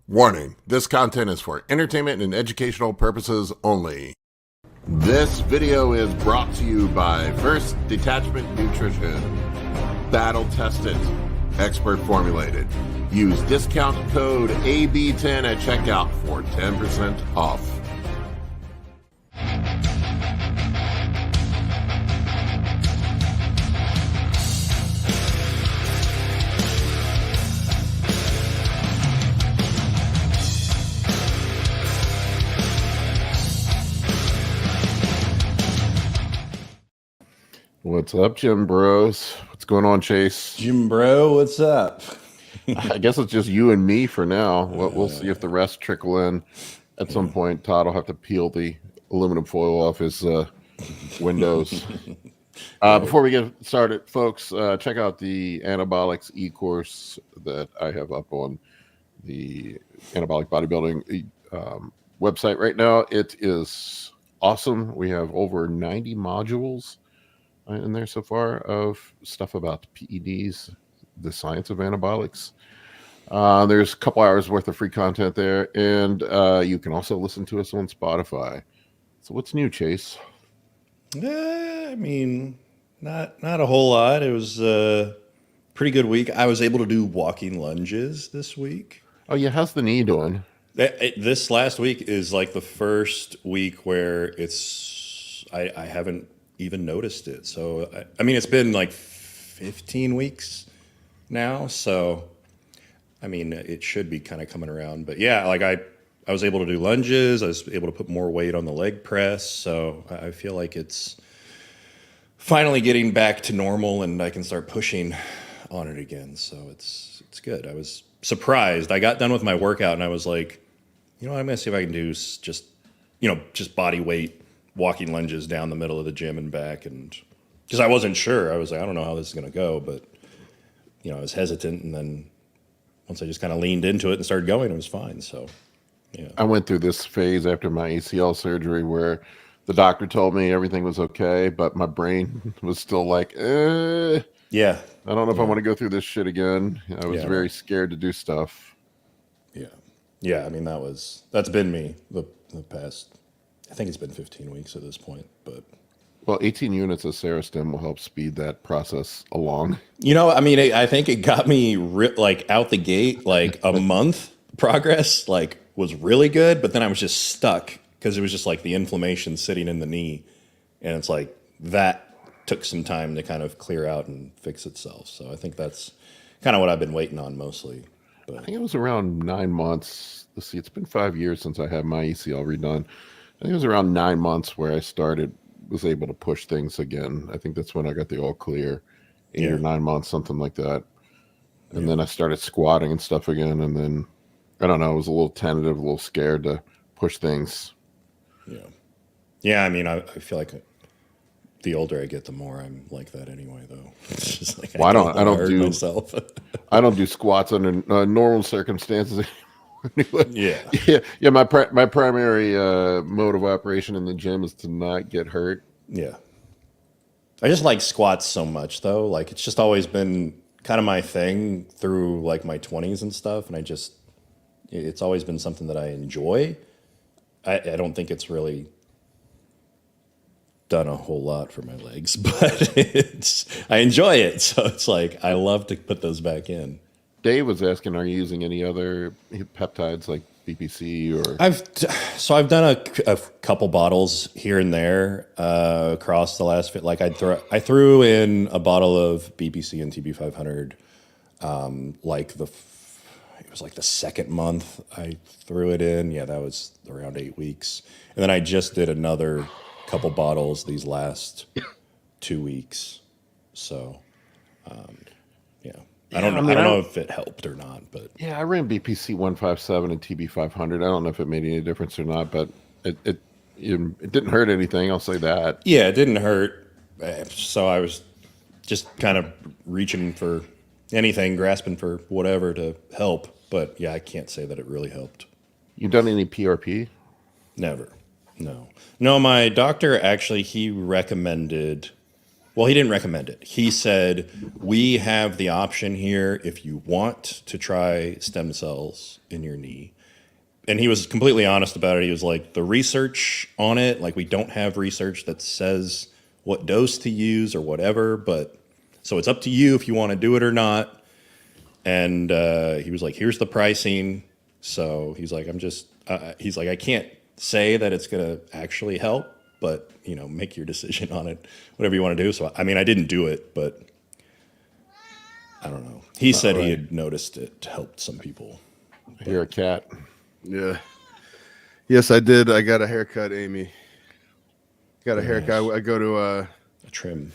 Warning, this content is for entertainment and educational purposes only. This video is brought to you by First Detachment Nutrition. Battle tested, expert formulated. Use discount code AB10 at checkout for 10% off. What's up, Jim Bros? What's going on, Chase? Jim Bro, what's up? I guess it's just you and me for now. We'll see if the rest trickle in. At some point, Todd will have to peel the aluminum foil off his windows. Before we get started, folks, check out the Anabolics e-course that I have up on the Anabolic Bodybuilding website right now. It is awesome. We have over 90 modules in there so far of stuff about PEDs, the science of anabolics. There's a couple hours worth of free content there, and you can also listen to us on Spotify. So what's new, Chase? I mean, not a whole lot. It was a pretty good week. I was able to do walking lunges this week. Oh yeah, how's the knee doing? This last week is like the first week where I haven't even noticed it. So I mean, it's been like 15 weeks now, so I mean, it should be kind of coming around. But yeah, like I was able to do lunges. I was able to put more weight on the leg press, so I feel like it's finally getting back to normal, and I can start pushing on it again. So it's good. I was surprised. I got done with my workout, and I was like, I'm gonna see if I can do just body weight walking lunges down the middle of the gym and back, and because I wasn't sure. I was like, I don't know how this is going to go, but I was hesitant, and then once I just kind of leaned into it and started going, it was fine. So yeah, I went through this phase after my ACL surgery where the doctor told me everything was okay, but my brain was still like, yeah, I don't know if I want to go through this shit again. I was very scared to do stuff. Yeah. I mean, that's been me the past, I think it's been 15 weeks at this point, but. Well, 18 units of Serostim will help speed that process along. I mean, I think it got me out the gate, like a month progress, like was really good, but then I was just stuck because it was just like the inflammation sitting in the knee. And it's like that took some time to kind of clear out and fix itself. So I think that's kind of what I've been waiting on mostly. But I think it was around 9 months. Let's see, it's been 5 years since I had my ACL redone. I think it was around 9 months where I was able to push things again. I think that's when I got the all clear, 8 or 9 months, something like that. And then I started squatting and stuff again. And then, I don't know, I was a little tentative, a little scared to push things. Yeah. I mean, I feel like the older I get, the more I'm like that anyway, though. It's just like, I don't do myself. I don't do squats under normal circumstances. Yeah. My primary mode of operation in the gym is to not get hurt. Yeah. I just like squats so much, though. Like, it's just always been kind of my thing through like my 20s and stuff, and it's always been something that I enjoy. I don't think it's really done a whole lot for my legs, but I enjoy it. So it's like I love to put those back in. Dave was asking, are you using any other peptides like BPC or? I've done a couple bottles here and there across the last fit. Like I threw in a bottle of BPC and TB500. It was like the second month I threw it in. Yeah, that was around 8 weeks, and then I just did another couple bottles these last 2 weeks. So, I don't know if it helped or not, but yeah, I ran BPC 157 and TB 500. I don't know if it made any difference or not, but it didn't hurt anything. I'll say that. Yeah, it didn't hurt. So I was just kind of reaching for anything, grasping for whatever to help. But yeah, I can't say that it really helped. You done any PRP? Never. No. My doctor actually, he recommended Well, he didn't recommend it. He said, we have the option here if you want to try stem cells in your knee. And he was completely honest about it. He was like, the research on it, like we don't have research that says what dose to use or whatever, but so it's up to you if you want to do it or not. And he was like, here's the pricing. So he's like, he's like, I can't say that it's going to actually help, but make your decision on it, whatever you want to do. So, I mean, I didn't do it, but I don't know. He said he had noticed it helped some people. You're a cat. Yeah. Yes, I did. I got a haircut, Amy. Got a haircut. I go to a trim.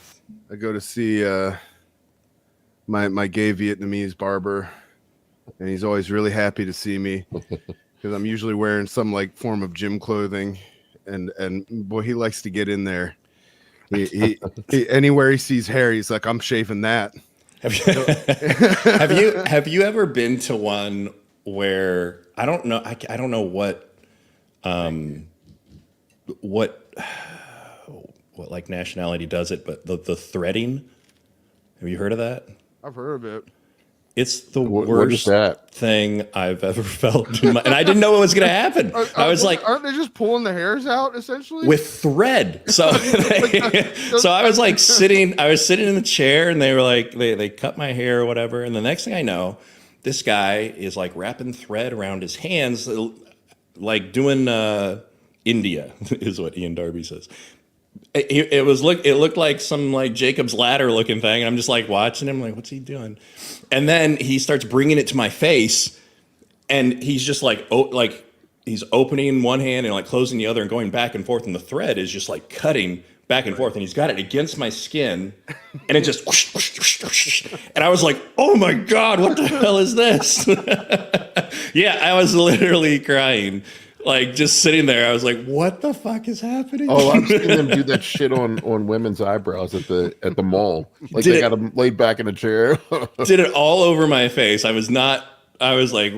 I go to see my gay Vietnamese barber, and he's always really happy to see me because I'm usually wearing some like form of gym clothing, and boy, he likes to get in there. He anywhere he sees hair, he's like, I'm shaving that. Have you ever been to one where I don't know what like nationality does it, but the threading, have you heard of that? I've heard of it. It's the worst thing I've ever felt and I didn't know what was going to happen. I was like, aren't they just pulling the hairs out essentially with thread? So so I was like sitting in the chair, and they were like, they cut my hair or whatever, and the next thing I know, this guy is like wrapping thread around his hands, like doing India is what Ian Darby says. It looked like some like Jacob's Ladder looking thing. And I'm just like watching him, like, what's he doing? And then he starts bringing it to my face, and he's just like, he's opening one hand and like closing the other and going back and forth, and the thread is just like cutting back and forth, and he's got it against my skin, and it just whoosh, whoosh, whoosh, whoosh. And I was like, oh my God, what the hell is this? Yeah, I was literally crying. Like just sitting there, I was like, "What the fuck is happening?" Oh, I've seen them do that shit on women's eyebrows at the mall. Like they got them laid back in a chair. Did it all over my face. I was like,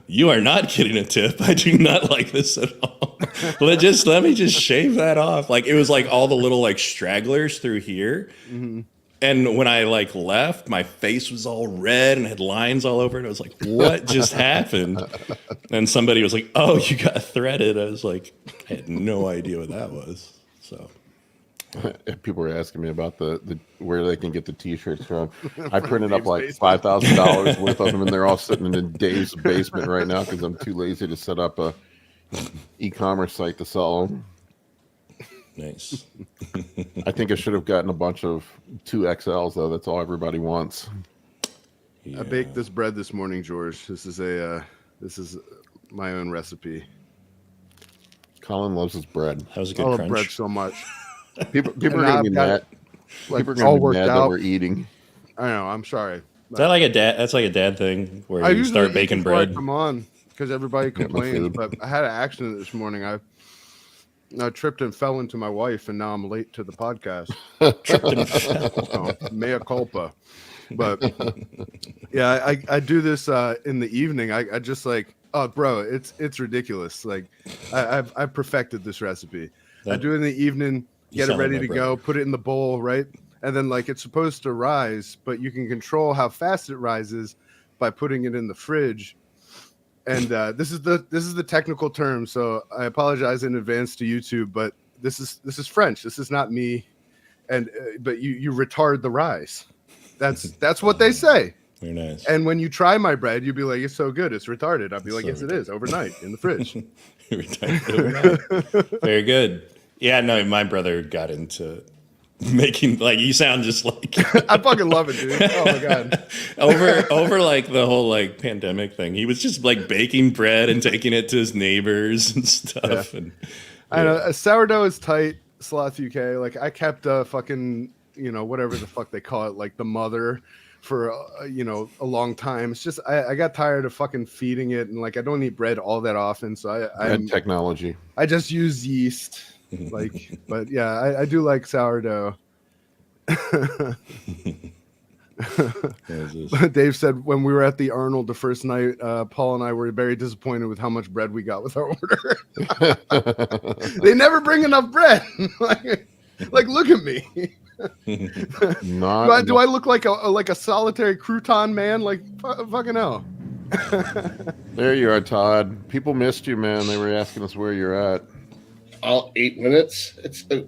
"You are not getting a tip. I do not like this at all. Let me just shave that off." Like it was like all the little like stragglers through here. Mm-hmm. And when I like left, my face was all red and had lines all over it. I was like, what just happened? And somebody was like, oh, you got threaded. I was like, I had no idea what that was. So people were asking me about the where they can get the t-shirts from. I printed up like $5,000 worth of them, and they're all sitting in Dave's basement right now because I'm too lazy to set up a e-commerce site to sell them. Nice. I think I should have gotten a bunch of 2XLs though. That's all everybody wants. Yeah. I baked this bread this morning, George. This is my own recipe. Colin loves his bread. That was a good I crunch. love bread so much. People are gonna be mad. Like, people are gonna be mad that we're eating. I know. I'm sorry. Is that like a dad? That's like a dad thing where you start baking bread. Come on, because everybody complains. But I had an accident this morning. I tripped and fell into my wife, and now I'm late to the podcast. Tripped and fell. Mea culpa. But yeah, I do this in the evening. I just like, oh, bro, it's ridiculous. Like I've perfected this recipe. I do it in the evening, get it ready to go, put it in the bowl, right? And then like it's supposed to rise, but you can control how fast it rises by putting it in the fridge. And this is the technical term, so I apologize in advance to YouTube, but this is French. This is not me. And but you retard the rise. That's what they say. Very nice. And when you try my bread, you'll be like, it's so good, it's retarded. I'll be like, yes, it is, overnight in the fridge. Overnight. Very good. Yeah, no, my brother got into making, like, you sound just like I fucking love it, dude. Oh my God. over like the whole like pandemic thing, he was just like baking bread and taking it to his neighbors and stuff. Yeah. And I know a sourdough is tight. Sloth UK, like I kept fucking, whatever the fuck they call it, like the mother for a long time. It's just I got tired of fucking feeding it, and like I don't eat bread all that often, so I'm technology. I just use yeast. Like, but yeah, I do like sourdough. Dave said when we were at the Arnold the first night, Paul and I were very disappointed with how much bread we got with our order. They never bring enough bread. like look at me. Do I look like a solitary crouton man? Like fucking hell. There you are, Todd. People missed you, man. They were asking us where you're at. All 8 minutes.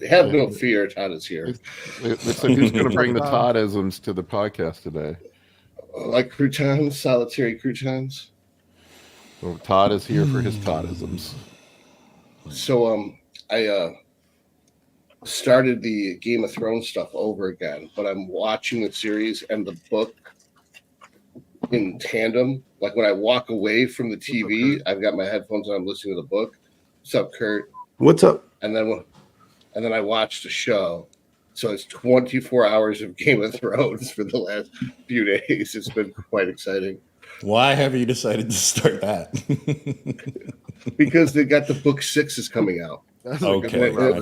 Have no fear. Todd is here. They said who's going to bring the Toddisms to the podcast today? Like croutons, solitary croutons. Well, Todd is here for his Toddisms. So I started the Game of Thrones stuff over again, but I'm watching the series and the book in tandem. Like when I walk away from the TV, I've got my headphones on, I'm listening to the book. What's up, Kurt? What's up? And then I watched the show. So it's 24 hours of Game of Thrones for the last few days. It's been quite exciting. Why have you decided to start that? Because they got the book 6 is coming out. Okay. And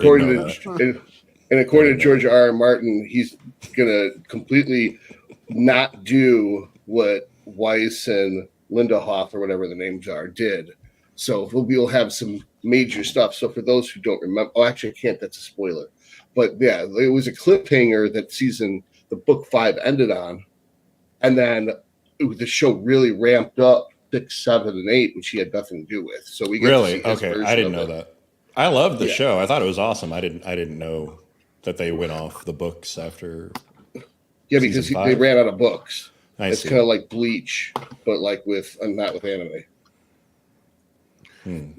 according to George R. R. Martin, he's gonna completely not do what Weiss and Lindehoff or whatever the names are did. So we'll have some major stuff. So for those who don't remember, actually I can't. That's a spoiler. But yeah, it was a cliffhanger that the book 5 ended on, and then the show really ramped up 6, 7, and 8, which he had nothing to do with. So we get to see his version I didn't know of it. that. I loved the show. I thought it was awesome. I didn't know that they went off the books after. Yeah, because they ran out of books. It's kind of like Bleach, but like not with anime.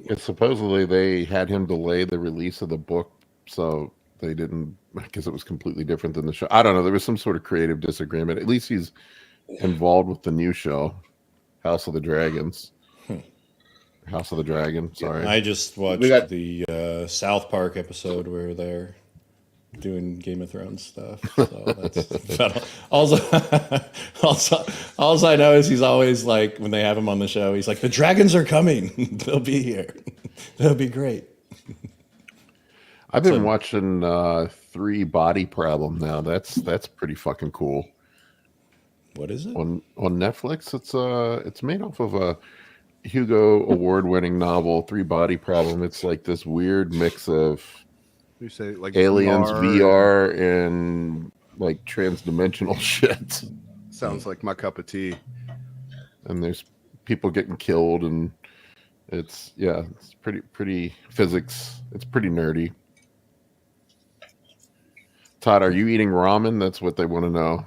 It's supposedly they had him delay the release of the book, so they didn't, because it was completely different than the show. I don't know. There was some sort of creative disagreement. At least he's involved with the new show, House of the Dragons. House of the Dragon. Sorry, I just watched the South Park episode where they're doing Game of Thrones stuff. So that's about all I know is he's always like, when they have him on the show, he's like, the dragons are coming. They'll be here. They'll be great. I've been watching 3 Body Problem now. That's pretty fucking cool. What is it? On Netflix. It's made off of a Hugo Award-winning novel, 3 Body Problem. It's like this weird mix of You say like aliens, VR, and like transdimensional shit. Sounds like my cup of tea. And there's people getting killed, and it's pretty physics. It's pretty nerdy. Todd, are you eating ramen? That's what they want to know.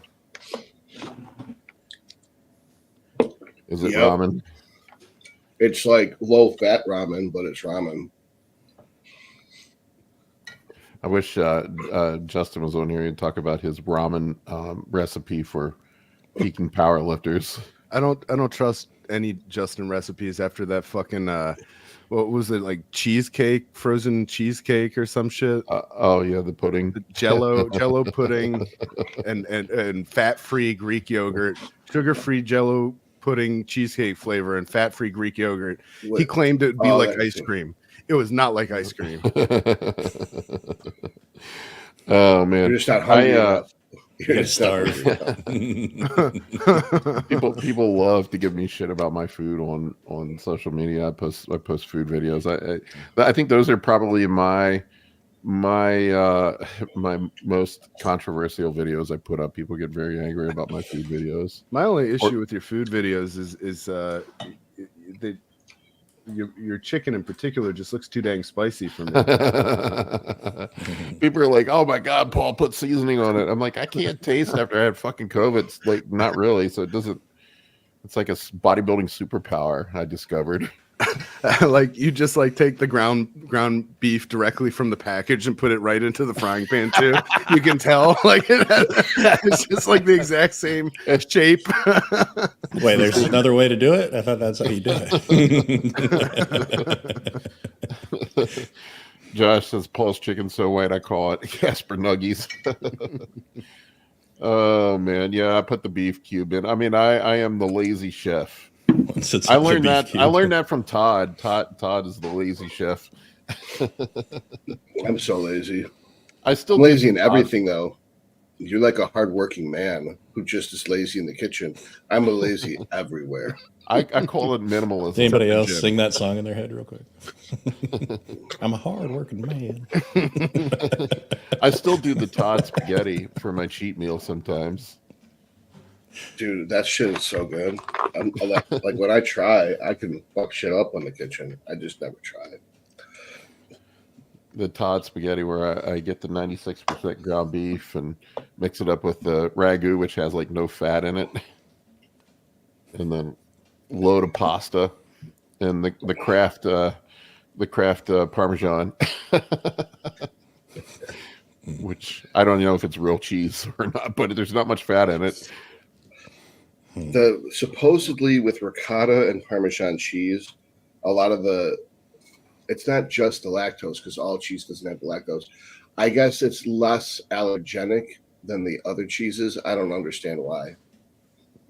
Is it ramen? It's like low-fat ramen, but it's ramen. I wish Justin was on here and talk about his ramen recipe for peaking powerlifters. I don't trust any Justin recipes after that fucking what was it, like cheesecake, frozen cheesecake or some shit? Oh yeah, the pudding, the Jello pudding, and fat-free Greek yogurt, sugar-free Jello pudding, cheesecake flavor, and fat-free Greek yogurt. He claimed it would be like ice cream. It was not like ice cream. Oh man, You're just not hungry enough. You're starved. People love to give me shit about my food on social media. I post food videos. I think those are probably my most controversial videos I put up. People get very angry about my food videos. My only issue with your food videos is that your chicken in particular just looks too dang spicy for me. People are like, "Oh my god, Paul put seasoning on it." I'm like, I can't taste after I had fucking COVID. It's like, not really. So it doesn't. It's like a bodybuilding superpower I discovered. Like you just like take the ground beef directly from the package and put it right into the frying pan too. You can tell, like it's just like the exact same shape. Wait, there's another way to do it? I thought that's how you do it. Josh says Paul's chicken so white I call it Casper Nuggies. Oh man, yeah, I put the beef cube in. I mean, I am the lazy chef. I learned that from Todd. Todd is the lazy chef. I'm so lazy. I'm lazy in everything though. You're like a hardworking man who just is lazy in the kitchen. I'm a lazy everywhere. I call it minimalism. Does anybody else sing that song in their head real quick? I'm a hard-working man. I still do the Todd spaghetti for my cheat meal sometimes. Dude, that shit is so good. Like when I try, I can fuck shit up in the kitchen. I just never tried. The Todd spaghetti where I get the 96% ground beef and mix it up with the ragu, which has like no fat in it, and then load of pasta and the craft Parmesan, which I don't know if it's real cheese or not, but there's not much fat in it. Supposedly with ricotta and Parmesan cheese, a lot of it's not just the lactose, because all cheese doesn't have the lactose. I guess it's less allergenic than the other cheeses. I don't understand why.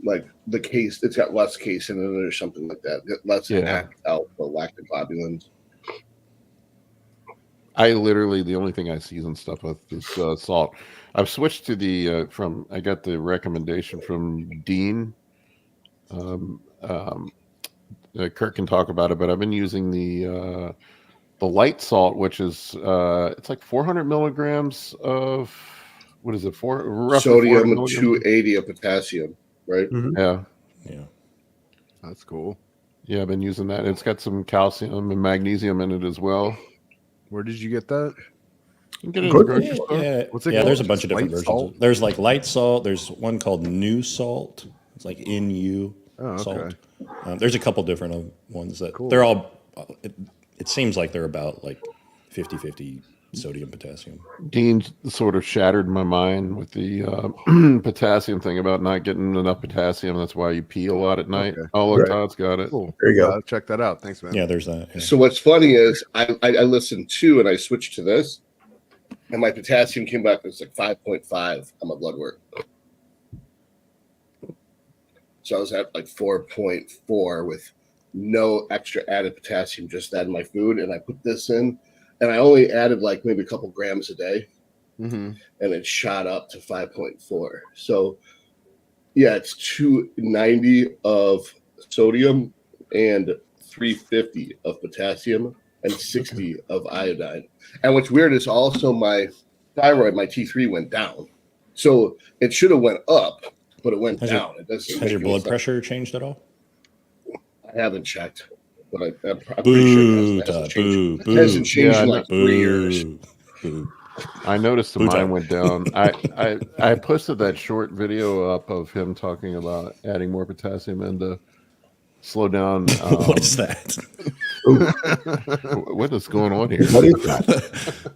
Like it's got less casein in it or something like that. Less act out the lactoglobulins. The only thing I season stuff with is salt. I've switched to I got the recommendation from Dean. Kurt can talk about it, but I've been using the Lite salt, which is it's like 400 milligrams of what is it? Sodium and 280 of potassium, right? Mm-hmm. Yeah, that's cool. Yeah, I've been using that. It's got some calcium and magnesium in it as well. Where did you get that? You can get it in the grocery store. Yeah, What's it called? there's a bunch of different Light versions. salt? There's like light salt. There's one called New Salt. It's like NU salt. There's a couple different ones that they're all. It seems like they're about like 50-50 sodium potassium. Dean sort of shattered my mind with the potassium thing about not getting enough potassium. That's why you pee a lot at night. Okay. Oh, look, Todd's got it. Cool. There you go. Check that out. Thanks, man. Yeah, there's that. Yeah. So what's funny is I listened to and I switched to this, and my potassium came back. It was like 5.5 on my blood work. So I was at like 4.4 with no extra added potassium, just that in my food. And I put this in, and I only added like maybe a couple grams a day, and it shot up to 5.4. So yeah, it's 290 of sodium and 350 of potassium and 60 of iodine. And what's weird is also my thyroid, my T3 went down. So it should have went up, but it went down. Has your blood pressure changed at all? I haven't checked, but I'm pretty sure it hasn't changed. It hasn't changed in like 3 years. I noticed mine went down. I posted that short video up of him talking about adding more potassium and to slow down. What is that? What is going on here? What is that?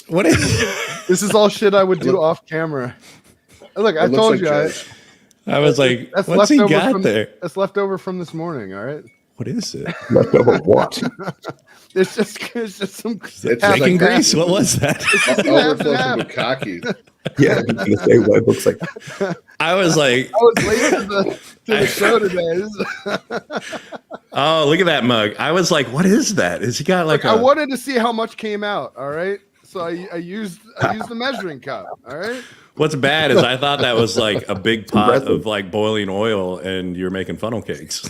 What is This is all shit I would do off camera. Look, I told you. I was like, that's what's he leftover got there? That's left over from this morning. All right. What is it? Leftover what? It's just some Bacon grease? What was that? Overflow from the cocky. Yeah, I was gonna say what it looks like. I was like, I was late to the show today. oh, look at that mug. I was like, what is that? Has he got like I wanted to see how much came out. All right. So I used the measuring cup. All right. What's bad is I thought that was like a big pot of like boiling oil and you're making funnel cakes.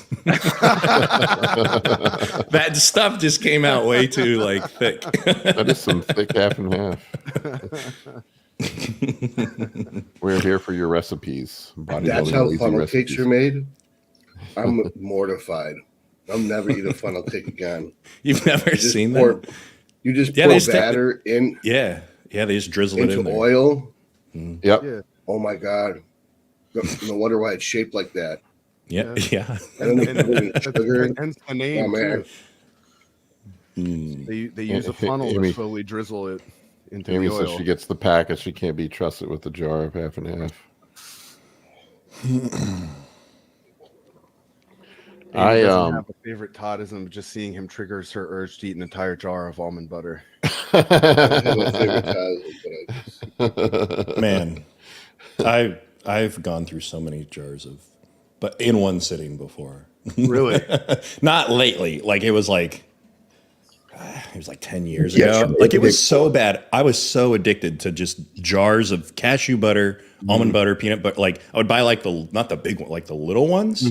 That stuff just came out way too like thick. That is some thick half and half. We're here for your recipes. That's how funnel cakes are made. I'm mortified. I'll never eat a funnel cake again. You've never seen that? You just pour batter in. Yeah, they just drizzle it in there. Oil. Yep. Yeah. Oh my God. No wonder why it's shaped like that. Yeah. And then they put it in sugar. Hence the name. Oh, man. They use a funnel to slowly drizzle it into Amy the oil. says she gets the packet. She can't be trusted with the jar of half and half. Amy doesn't have a favorite Toddism. Just seeing him triggers her urge to eat an entire jar of almond butter. Man, I've gone through so many jars but in one sitting before. Really? Not lately. Like it was like it was like 10 years Yeah, ago. sure. Like it was so bad. I was so addicted to just jars of cashew butter, almond butter, peanut butter. Like I would buy like not the big one, like the little ones.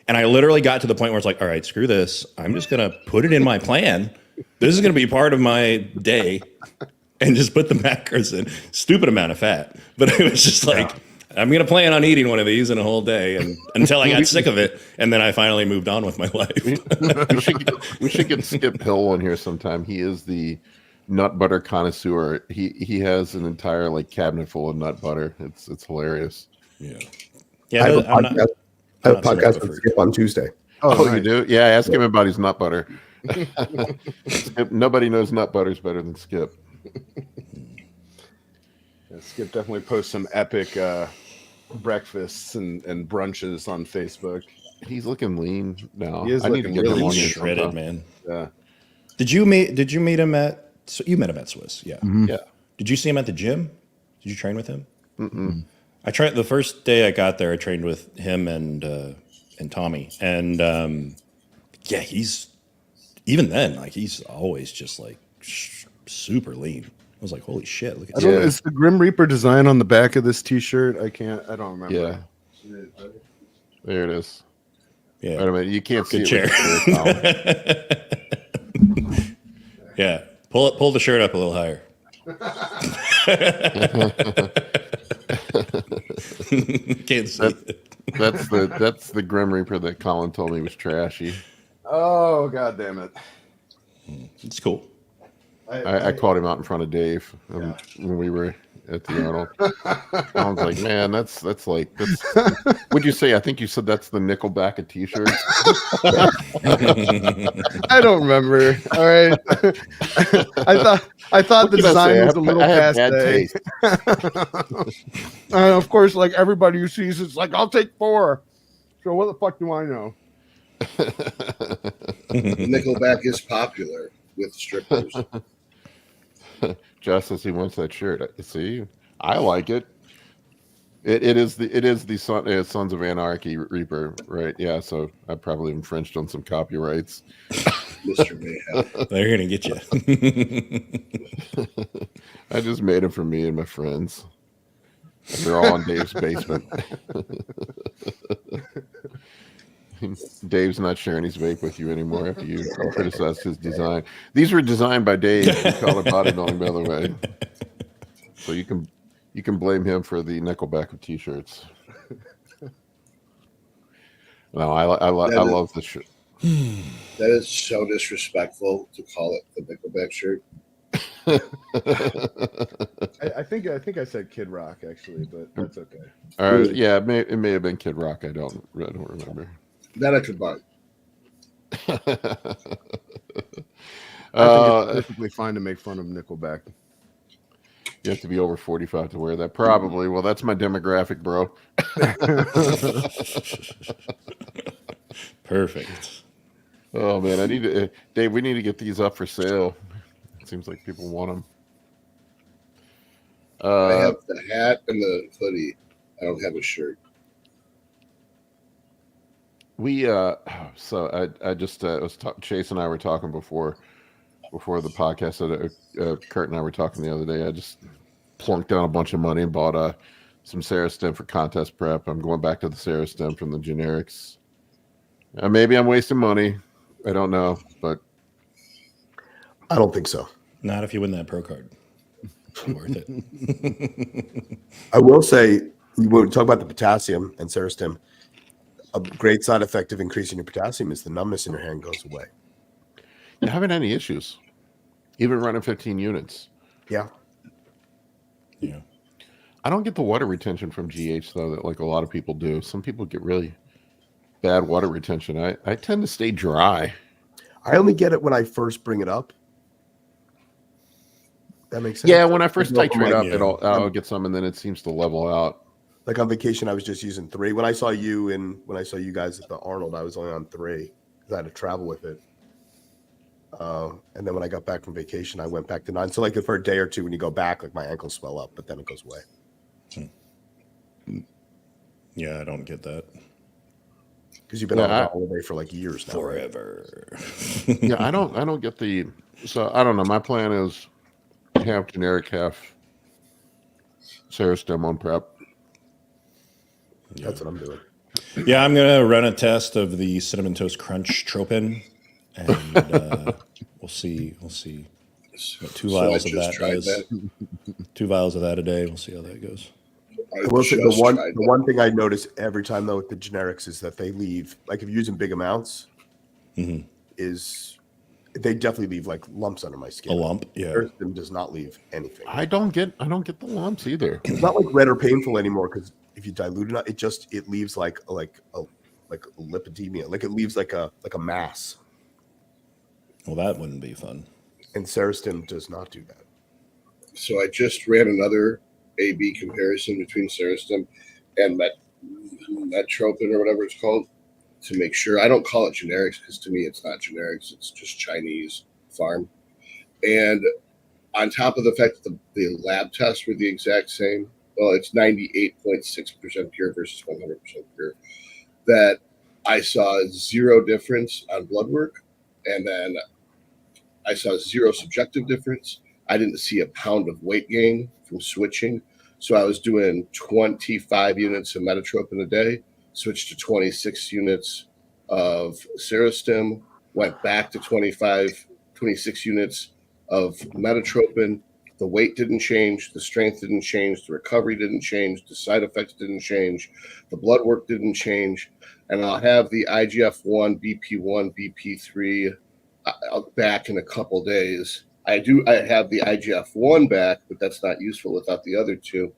And I literally got to the point where it's like, all right, screw this. I'm just going to put it in my plan. This is going to be part of my day, and just put the macros in. Stupid amount of fat. But it was just like, I'm going to plan on eating one of these in a whole day, and until I got sick of it. And then I finally moved on with my life. we should get Skip Hill on here sometime. He is the nut butter connoisseur. He has an entire like cabinet full of nut butter. It's hilarious. Yeah. I have a I'm not- podcast. I have a not so much podcast of a with Skip on Tuesday. Oh, nice. you do? Yeah, ask him about his nut butter. Skip, nobody knows nut butters better than Skip. Yeah, Skip definitely posts some epic breakfasts and brunches on Facebook. He's looking lean now. He is I need to looking get really him on He's here shredded, sometime. man. Yeah. Did you meet him at? So you met him at Swiss, yeah. Yeah. Did you see him at the gym? Did you train with him? Mm-mm. I tried the first day I got there. I trained with him and Tommy, and yeah, he's even then like he's always just like super lean. I was like, holy shit! Look at I don't know, Yeah. is the Grim Reaper design on the back of this T-shirt? I don't remember. Yeah. There it is. yeah, Wait a minute. You can't see good it. chair. With the yeah. Pull the shirt up a little higher. Can't see it. that's the Grim Reaper that Colin told me was trashy. Oh, god damn it! It's cool. I called him out in front of Dave when we were at the Arnold. I was like, man, that's what'd you say? I think you said that's the Nickelback of t-shirts. I don't remember. All right. I thought the What can I say? design was a little I have passe. bad taste. Of course, like everybody who sees it's like, I'll take 4. So what the fuck do I know? Nickelback is popular with strippers. Justice, he wants that shirt. See, I like it. It is the Sons of Anarchy Reaper, right? Yeah, so I probably infringed on some copyrights. Mr. Mayhem. They're gonna get you. I just made it for me and my friends. They're all in Dave's basement. Dave's not sharing his vape with you anymore after you criticized his design. These were designed by Dave, BlueCollar bodybuilding, by the way. So you can blame him for the Nickelback of t-shirts. No, I love this shirt. That is so disrespectful to call it the Nickelback shirt. I think I said Kid Rock actually, but that's okay. Yeah, it may have been Kid Rock. I don't remember. That I could buy. I think it's perfectly fine to make fun of Nickelback. You have to be over 45 to wear that. Probably. Well, that's my demographic, bro. Perfect. Oh man, I need to, Dave. We need to get these up for sale. It seems like people want them. I have the hat and the hoodie. I don't have a shirt. We so I just Chase and I were talking before the podcast. Kurt and I were talking the other day. I just plunked down a bunch of money and bought some Serostim for contest prep. I'm going back to the Serostim from the generics. Maybe I'm wasting money. I don't know, but I don't think so. Not if you win that pro card. It's worth it. I will say, when we talk about the potassium and Serostim, a great side effect of increasing your potassium is the numbness in your hand goes away. you haven't had any issues, even running 15 units. Yeah. Yeah. I don't get the water retention from GH though, that like a lot of people do. Some people get really bad water retention. I tend to stay dry. I only get it when I first bring it up. That makes sense. Yeah, when I first Like, titrate up, yeah. I'll get some, and then it seems to level out. Like on vacation, I was just using 3. When I saw you guys at the Arnold, I was only on 3 because I had to travel with it. And then when I got back from vacation, I went back to 9. So like for a day or two, when you go back, like my ankles swell up, but then it goes away. Yeah, I don't get that. because you've been on a holiday for like years now. Forever. Yeah, I don't get the. So I don't know. My plan is half generic, half Serostim on prep. That's what I'm doing. Yeah, I'm gonna run a test of the Cinnamon Toast Crunch Tropin, and we'll see. What 2 vials of that does. 2 vials of that a day. We'll see how that goes. I will say the one thing I notice every time though with the generics is that they leave, like if you're using big amounts, is they definitely leave like lumps under my skin. A lump, yeah. Serostim does not leave anything. I don't get the lumps either. It's not like red or painful anymore because if you dilute it, it leaves like a lipidemia, like it leaves like a mass. Well, that wouldn't be fun. And Serostim does not do that. So I just ran another A/B comparison between Serostim and Metropin or whatever it's called to make sure. I don't call it generics because to me it's not generics. It's just Chinese farm. And on top of the fact that the lab tests were the exact same, well, it's 98.6% pure versus 100% pure, that I saw zero difference on blood work. And then I saw zero subjective difference. I didn't see a pound of weight gain from switching. So I was doing 25 units of Metotropin a day, switched to 26 units of Serostim, went back to 26 units of Metotropin. The weight didn't change. The strength didn't change. The recovery didn't change. The side effects didn't change. The blood work didn't change. And I'll have the IGF-1, BP1, BP3 back in a couple days. I have the IGF-1 back, but that's not useful without the other two.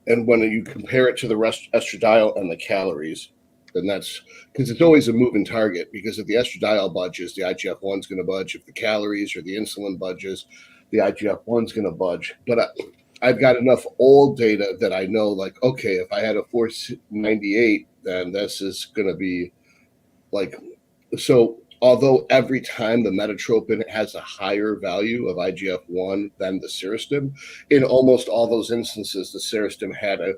And when you compare it to the estradiol and the calories, then that's because it's always a moving target, because if the estradiol budges, the IGF-1 is going to budge. If the calories or the insulin budges, the IGF-1 is going to budge. But I've got enough old data that I know, like, okay, if I had a 498, then this is going to be like, so although every time the Metotropin has a higher value of IGF-1 than the Serostim, in almost all those instances, the Serostim had a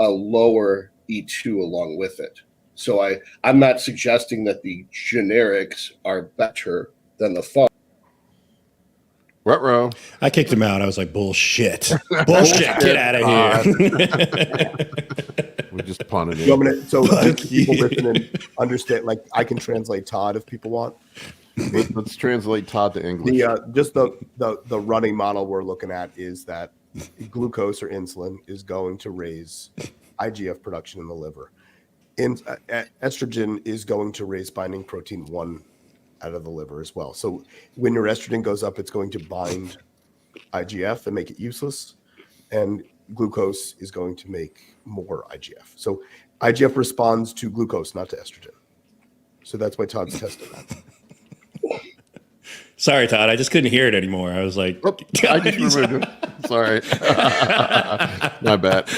lower E2 along with it. So I'm not suggesting that the generics are better than the farm. Ruh-roh. I kicked him out. I was like, bullshit. Bullshit. Get out of here. We just punted it. So just people listening understand, like I can translate Todd if people want. Let's translate Todd to English. Just the running model we're looking at is that glucose or insulin is going to raise IGF production in the liver. Estrogen is going to raise binding protein 1 out of the liver as well. So when your estrogen goes up, it's going to bind IGF and make it useless. And glucose is going to make more IGF. So IGF responds to glucose, not to estrogen. So that's why Todd's testing that. Sorry, Todd. I just couldn't hear it anymore. I was like, I just removed it. Sorry. My bad.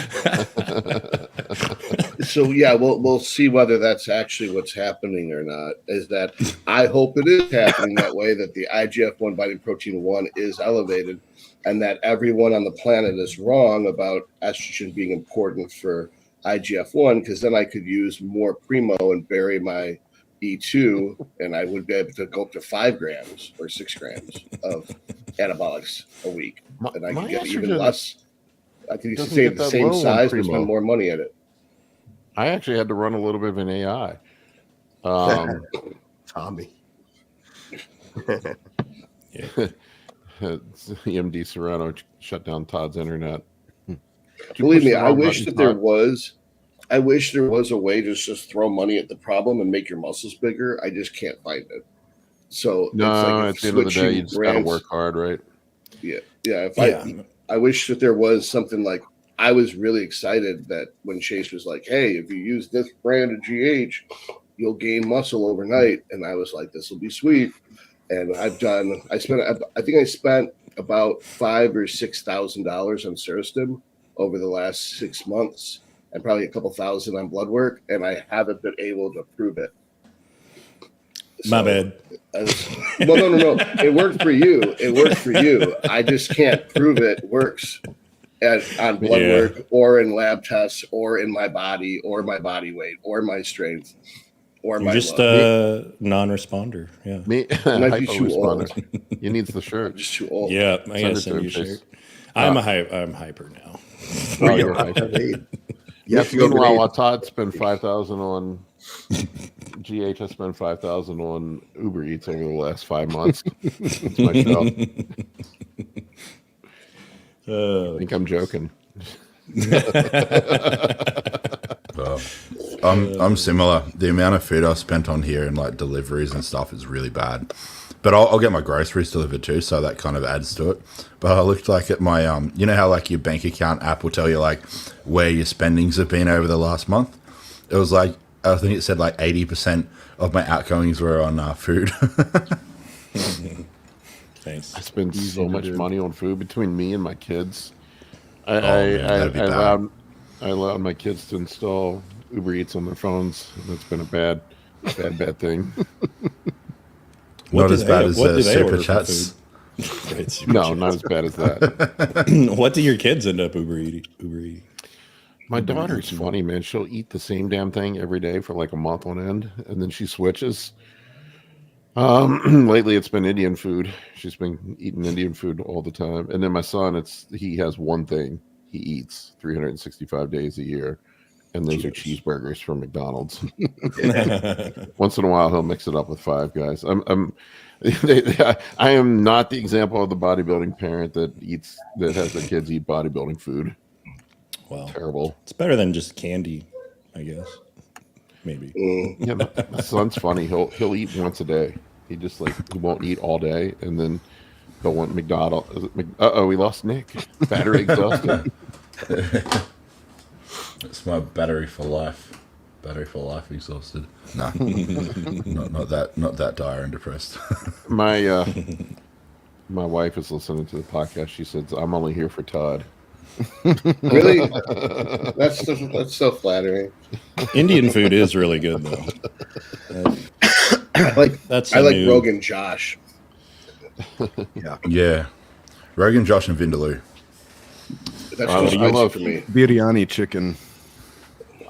So yeah, we'll see whether that's actually what's happening or not. Is that I hope it is happening that way, that the IGF-1 binding protein 1 is elevated, and that everyone on the planet is wrong about estrogen being important for IGF-1, because then I could use more Primo and bury my E2, and I would be able to go up to 5 grams or 6 grams of anabolics a week, and I could get even less. I could stay at the same size but spend more money at it. I actually had to run a little bit of an AI. Tommy. EMD Serrano shut down Todd's internet. Believe me, I wish that there was. I wish there was a way to just throw money at the problem and make your muscles bigger. I just can't find it. So no, it's like at the end of the day, you just gotta work hard, right? Yeah, yeah. I wish that there was something like. I was really excited that when Chase was like, "Hey, if you use this brand of GH, you'll gain muscle overnight," and I was like, "This will be sweet." And I think I spent about $5,000 or $6,000 on Serostim over the last 6 months, and probably a couple thousand on blood work, and I haven't been able to prove it. My bad. No. It worked for you. I just can't prove it works. on blood Yeah. work or in lab tests or in my body or my body weight or my strength or You're my just look. a non-responder. Yeah. Me, Might be too hyper-responder. He needs the shirt. I'm just too old. Yeah, I Send gotta it send to you a him, shirt. Chase. I'm hyper now. Oh, you're hyper. You have to go Meanwhile, grenade. while Todd spent 5,000 on GH, I spent 5,000 on Uber Eats over the last 5 months. That's my show. I think I'm joking. I'm similar. The amount of food I've spent on here and like deliveries and stuff is really bad. But I'll get my groceries delivered too, so that kind of adds to it. But I looked like at my you know how like your bank account app will tell you like where your spendings have been over the last month. It was like I think it said like 80% of my outgoings were on food. Thanks. I spend so much money on food between me and my kids. I that'd be bad. allowed my kids to install Uber Eats on their phones. And that's been a bad thing. Not as bad as what do they super order for chats. food? Right, super No, chats. not as bad as that. What do your kids end up Uber eating? My daughter's funny, man. She'll eat the same damn thing every day for like a month on end, and then she switches. Lately it's been Indian food. She's been eating Indian food all the time. And then my son, he has one thing he eats 365 days a year, and those are cheeseburgers from McDonald's. Once in a while he'll mix it up with Five Guys. I am not the example of the bodybuilding parent that has their kids eat bodybuilding food. Well, Terrible. it's better than just candy, I guess. Maybe. Yeah, my son's funny. He'll eat once a day. He just he won't eat all day, and then he'll want McDonald. We lost Nick. Battery exhausted. It's my battery for life. Battery for life exhausted. No, not that dire and depressed. My wife is listening to the podcast. She says I'm only here for Todd. Really? That's so flattering. Indian food is really good, though. I like Rogan Josh. Yeah, Rogan, Josh, and Vindaloo. That's I too spicy love- for me. Biryani chicken.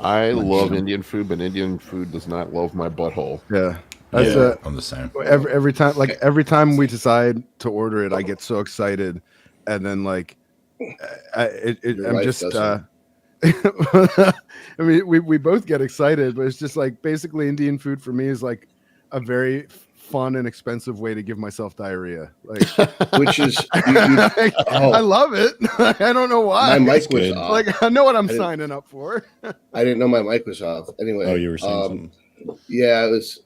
I love Indian food, but Indian food does not love my butthole. Yeah. That's I'm the same. every time we decide to order it, I get so excited, and then Your I'm wife just doesn't. I mean we both get excited, but it's just like basically Indian food for me is like a very fun and expensive way to give myself diarrhea. Like Which is I love it. I don't know why. my mic was good. off. Like I know what I'm didn't- signing up for. I didn't know my mic was off. Anyway. Oh, you were saying something. Yeah, it was.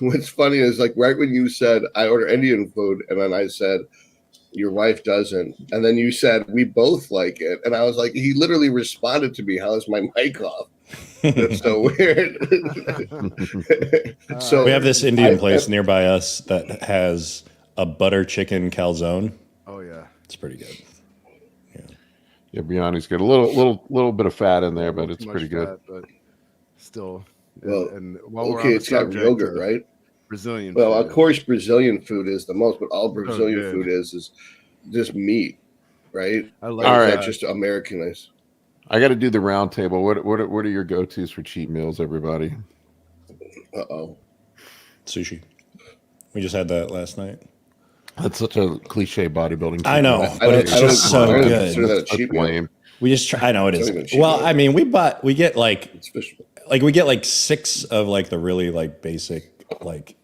What's funny is like right when you said I order Indian food, and then I said your wife doesn't, and then you said we both like it, and I was like, he literally responded to me, "How is my mic off?" That's so weird. So We have this Indian place nearby us that has a butter chicken calzone. Oh yeah. It's pretty good. Yeah, biryani's good. A little bit of fat in there, but Too it's much pretty good. fat, but still. Well, and while we're on okay, the it's got subject yogurt, of right? Brazilian. Well, food. of course, Brazilian food is the most, but all Brazilian good. food is just meat, right? I like All Or right. is that just Americanized? I got to do the round table. What are your go-tos for cheat meals, everybody? Uh-oh. Sushi. We just had that last night. That's such a cliche bodybuilding. I know, cheat meal. but it's just so I don't good. consider that a That's cheat meal. lame. We just try. I know it It's not even is. cheap, Well, right? I mean, we get like It's fish. we get like 6 of like the really like basic like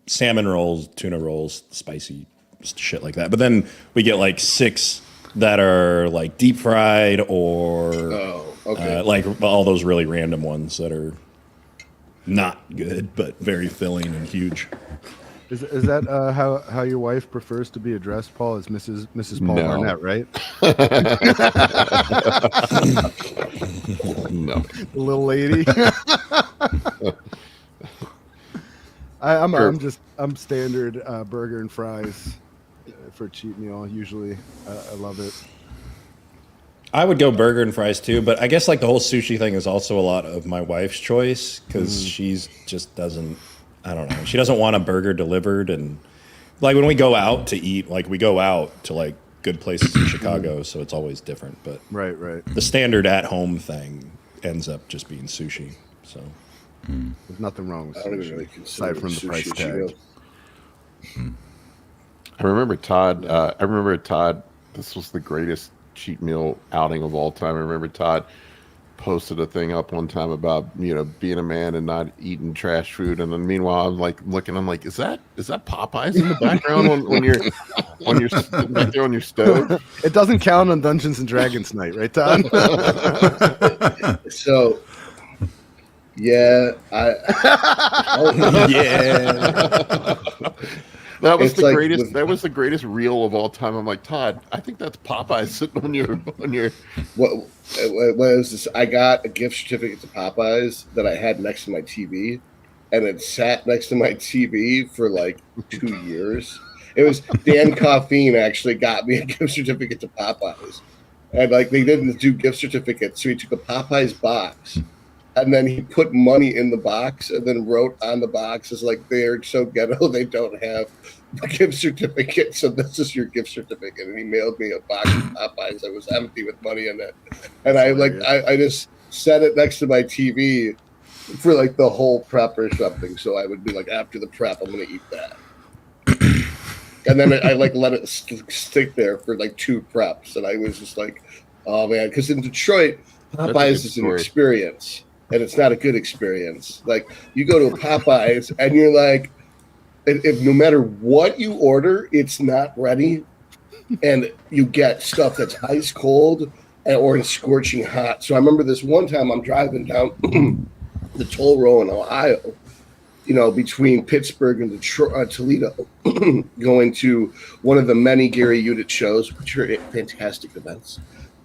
salmon rolls, tuna rolls, spicy shit like that. But then we get like 6 that are like deep fried or Oh, okay. like all those really random ones that are not good but very filling and huge. Is that how your wife prefers to be addressed, Paul? As Mrs. Paul No. Barnett, right? No. The little lady. I'm standard burger and fries for a cheat meal. Usually, I love it. I would go burger and fries too, but I guess like the whole sushi thing is also a lot of my wife's choice because she's just doesn't. I don't know. She doesn't want a burger delivered, and like when we go out to eat, like we go out to like good places in Chicago, so it's always different. But Right. the standard at-home thing ends up just being sushi. So There's nothing wrong with I don't even sushi, really consider aside from the sushi price a cheat tag. meal. I remember Todd. This was the greatest cheat meal outing of all time. I remember Todd posted a thing up one time about being a man and not eating trash food, and then meanwhile I'm like looking, I'm like, is that Popeyes in the background when you're sitting back there on your stove? It doesn't count on Dungeons and Dragons night, right, Todd? So, yeah, yeah, That was It's the like greatest. with- That was the greatest reel of all time. I'm like, Todd, I think that's Popeyes sitting on your. what was this? I got a gift certificate to Popeyes that I had next to my TV, and it sat next to my TV for like 2 years. It was Dan Coffeen actually got me a gift certificate to Popeyes, and like they didn't do gift certificates, so he took a Popeyes box, and then he put money in the box, and then wrote on the box is like, they're so ghetto they don't have a gift certificate, so this is your gift certificate. And he mailed me a box of Popeyes that was empty with money in it, and I just set it next to my TV for like the whole prep or something. So I would be like, after the prep, I'm gonna eat that. And then I like let it stick there for like 2 preps, and I was just like, oh man, because in Detroit, Popeyes is an experience, and it's not a good experience. Like you go to a Popeyes, and you're like, if no matter what you order, it's not ready, and you get stuff that's ice cold or scorching hot. So I remember this one time I'm driving down the toll road in Ohio, between Pittsburgh and Toledo, going to one of the many Gary Udit shows, which are fantastic events.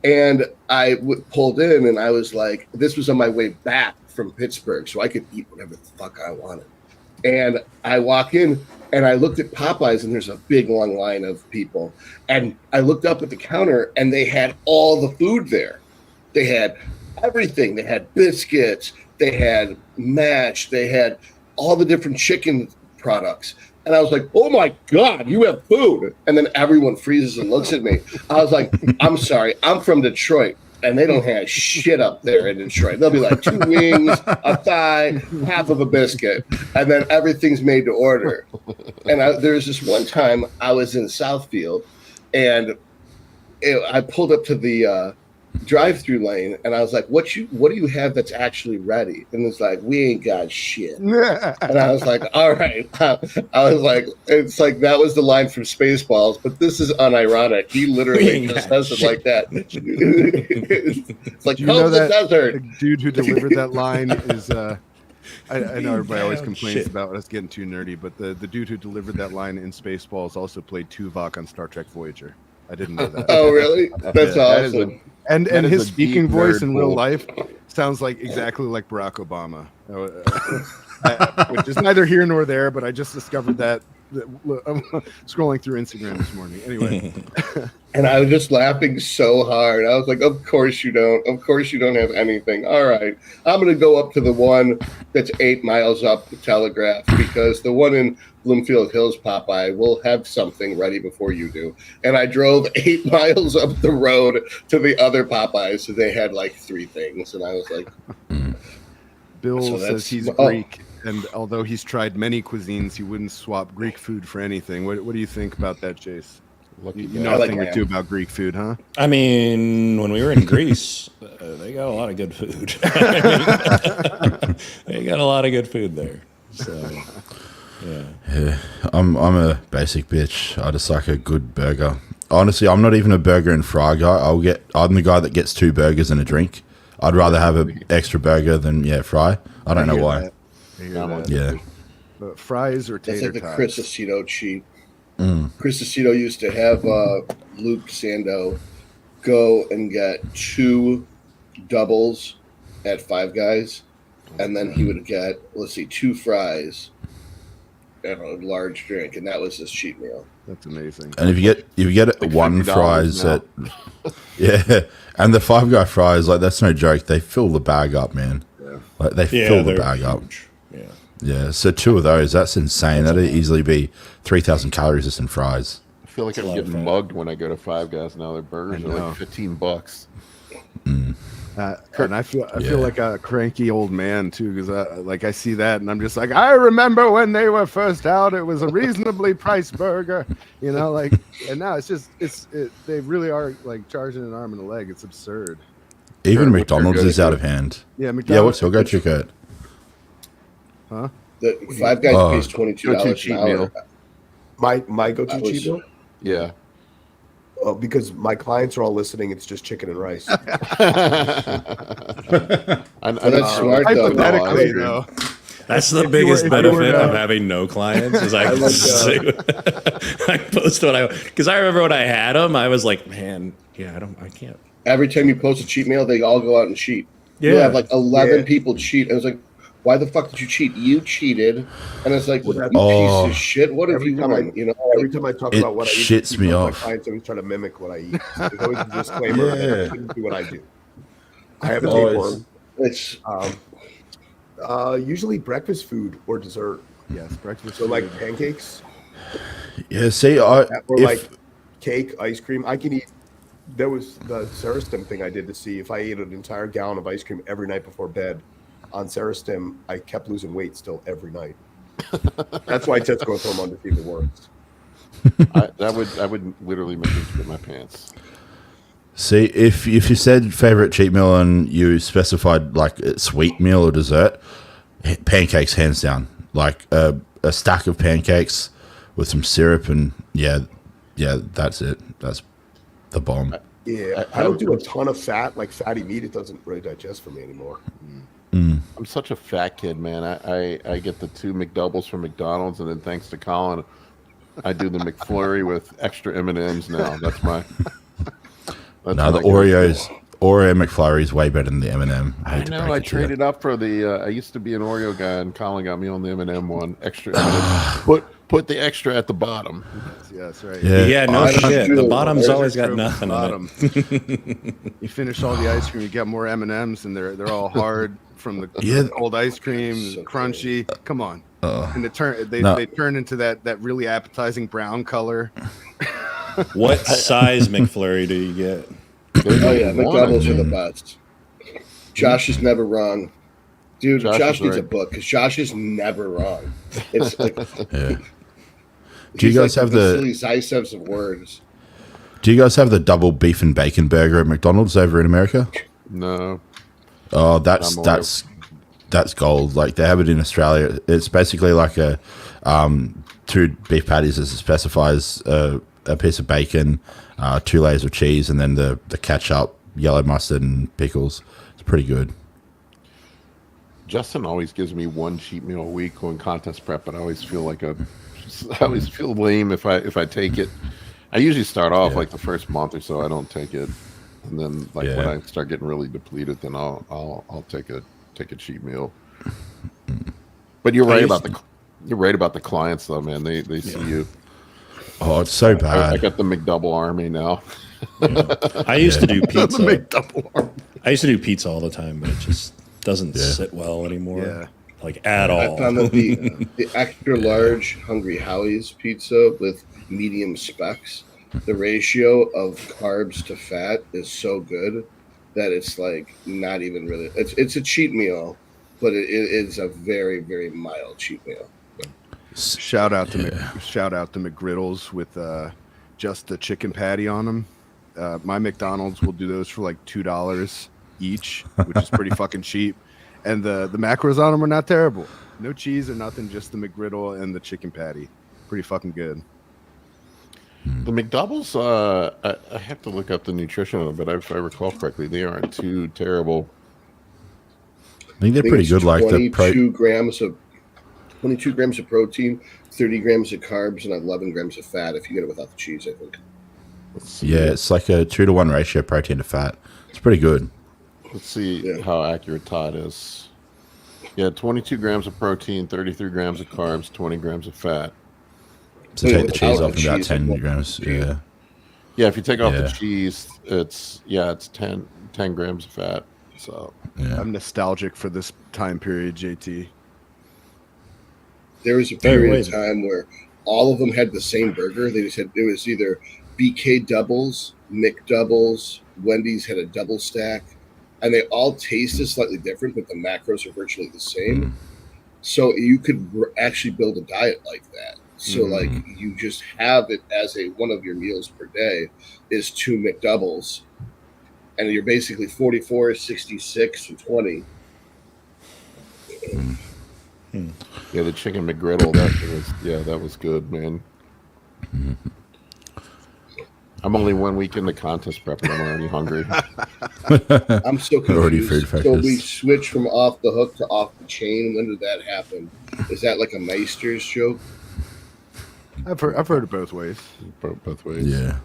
And I pulled in, and I was like, this was on my way back from Pittsburgh, so I could eat whatever the fuck I wanted. And I walk in, and I looked at Popeyes, and there's a big long line of people. And I looked up at the counter, and they had all the food there. They had everything. They had biscuits. They had mash. They had all the different chicken products. And I was like, oh my God, you have food. And then everyone freezes and looks at me. I was like, I'm sorry, I'm from Detroit, and they don't have shit up there in Detroit. They'll be like 2 wings, a thigh, half of a biscuit, and then everything's made to order. And there's this one time I was in Southfield, and I pulled up to the drive-through lane, and I was like, what do you have that's actually ready? And it's like, we ain't got shit. And I was like, all right. I was like, it's like that was the line from Spaceballs, but this is unironic. He literally just says it like that. It's like, Do you know the that desert. the dude who delivered that line is I know everybody always Oh, complains shit. about us getting too nerdy, but the dude who delivered that line in Spaceballs also played Tuvok on Star Trek Voyager. I didn't know that. Oh, really? That's That is awesome. And That is his a speaking deep voice nerd in real pool. life sounds like exactly like Barack Obama, which is neither here nor there. But I just discovered that I'm scrolling through Instagram this morning. Anyway, And I was just laughing so hard. I was like, of course you don't. Of course you don't have anything. All right. I'm going to go up to the one that's 8 miles up the Telegraph, because the one in Bloomfield Hills Popeye will have something ready before you do. And I drove 8 miles up the road to the other Popeyes, so they had like 3 things. And I was like, Bill So says that's- he's oh. Greek, and although he's tried many cuisines, he wouldn't swap Greek food for anything. What do you think about that, Chase? You know I a like thing or lamb. two about Greek food, huh? I mean, when we were in Greece, they got a lot of good food. They got a lot of good food there. So, yeah. I'm a basic bitch. I just like a good burger. Honestly, I'm not even a burger and fry guy. I'm the guy that gets 2 burgers and a drink. I'd rather have an extra burger than fry. I don't know hear why. that. I hear I'm that. Yeah. But fries or that's tater like the tots? Chris Aceto cheat. Chris Aceto used to have Luke Sando go and get 2 doubles at Five Guys, and then he would get, 2 fries and a large drink, and that was his cheat meal. That's amazing. And if you get Like one $50 fries now. at and the Five Guy fries, like that's no joke. They fill the bag up, man. Like they Yeah, fill the they're bag up. huge. Yeah. Yeah. So 2 of those, that's insane. That'd easily be 3,000 calories just in fries. feel like It's a I'm lot of getting fat. mugged when I go to Five Guys now. Their burgers I are know. like $15. And I feel like a cranky old man too, because I see that and I'm just like, I remember when they were first out, it was a reasonably priced burger, you know, like, and now they really are like charging an arm and a leg. It's absurd. Even Sure, McDonald's what's your is out go-to? of hand. Yeah, McDonald's. Yeah, what's your go-to, Kurt? Huh? The Five Guys Oh. pays $22 cheap an hour. meal. My go-to That was- cheat meal? Yeah. Oh, because my clients are all listening, it's just chicken and rice. I that's smart, though. Hypothetically, No, I though. That's the If biggest you were benefit to- of having no clients is I I can would, I post what I because I remember when I had them, I was like, man, yeah, I can't. Every time you post a cheat meal, they all go out and cheat. You Yeah. have like 11 Yeah. people cheat. And it's like, why the fuck did you cheat? You cheated. And it's like, you Oh. piece of shit. What have Every you time done? You know, Every time I talk It about what I eat, shits me my off. clients always try to mimic what I eat. There's always a disclaimer that Yeah. I shouldn't do what I do. I have a Always. tapeworm. it's Usually breakfast food or dessert. Yes, breakfast. So like food. pancakes Yeah, see, or if, like cake, ice cream. I can eat. There was the Serostim thing I did to see if I ate an entire gallon of ice cream every night before bed. On Serostim, I kept losing weight still every night. That's why Tits growth hormone defeated works. I would literally make me spit my pants. see, if you said favorite cheat meal and you specified like a sweet meal or dessert, pancakes hands down. Like a stack of pancakes with some syrup and yeah, that's it. That's the bomb. Yeah, I don't do a ton of fat, like fatty meat. It doesn't really digest for me anymore. I'm such a fat kid, man. I get the 2 McDoubles from McDonald's, and then thanks to Colin, I do the McFlurry with extra M&Ms now. That's my. That's No, the my go-to. Oreo McFlurry is way better than the M&M. I hate to know. break I it to you. traded up for the. I used to be an Oreo guy, and Colin got me on the M&M one. Extra M&M. Put the extra at the bottom. Yes, right. Yeah. Yeah, no I don't shit. do The it. bottom's There's always got From nothing the on it. bottom. You finish all the ice cream, you get more M&Ms, and they're all hard from the Yeah. cold ice cream, So crunchy. Come on. And they No. turn into that really appetizing brown color. What size McFlurry do you get? oh yeah, McDonald's are the Mm. best. Josh is never wrong, dude. Josh Josh is needs a right. book because Josh is never wrong. It's like Yeah. Do you he's guys like have the Vasily Zaitsev's of words? Do you guys have the double beef and bacon burger at McDonald's over in America? No. Oh, I'm that's gold. Like they have it in Australia. It's basically like a 2 beef patties as it specifies, a piece of bacon, 2 layers of cheese, and then the ketchup, yellow mustard, and pickles. It's pretty good. Justin always gives me one cheat meal a week on contest prep, but I always feel like I always feel lame if I take it. I usually start off like the first month or so. I don't take it, and then like when Yeah. I start getting really depleted, then I'll take a cheat meal. But you're right about the clients though, man. They see you. Oh, it's so I bad. got the McDouble army now. I used to do pizza. McDouble arm. I used to do pizza all the time, but it just doesn't sit well anymore. Yeah. Like at I all. found that the extra large Hungry Howie's pizza with medium specs, the ratio of carbs to fat is so good that it's like not even really. It's a cheat meal, but it is a very, very mild cheat meal. Shout out to McGriddles with just the chicken patty on them. My McDonald's will do those for like $2 each, which is pretty fucking cheap. And the macros on them are not terrible. No cheese or nothing, just the McGriddle and the chicken patty. Pretty fucking good. The McDoubles, I have to look up the nutrition of it, but if I recall correctly, they aren't too terrible. I think they're pretty it's good. Like the 22 grams of 22 grams of protein, 30 grams of carbs, and 11 grams of fat. If you get it without the cheese, I think. yeah, it's like a 2-to-1 ratio protein to fat. It's pretty good. Let's see Yeah. how accurate Todd is. Yeah, 22 grams of protein, 33 grams of carbs, 20 grams of fat. So Yeah, take the cheese without off the about cheese, 10 like, grams. cheese. Yeah. Yeah, if you take off Yeah. the cheese, it's 10 grams of fat. So Yeah. I'm nostalgic for this time period, JT. There was a Hey, period wait. of time where all of them had the same burger. They just had, it was either BK doubles, McDoubles, Wendy's had a double stack, and they all tasted slightly different, but the macros are virtually the same. So you could actually build a diet like that. So like you just have it as one of your meals per day is 2 McDoubles, and you're basically 44, 66, and 20. Yeah, the chicken McGriddle, that was good, man. I'm only 1 week in the contest prep and I'm already hungry. I'm so Already confused. food So focused. we switched from off the hook to off the chain. When did that happen? Is that like a Meister's joke? I've heard it both ways. Both ways. Yeah.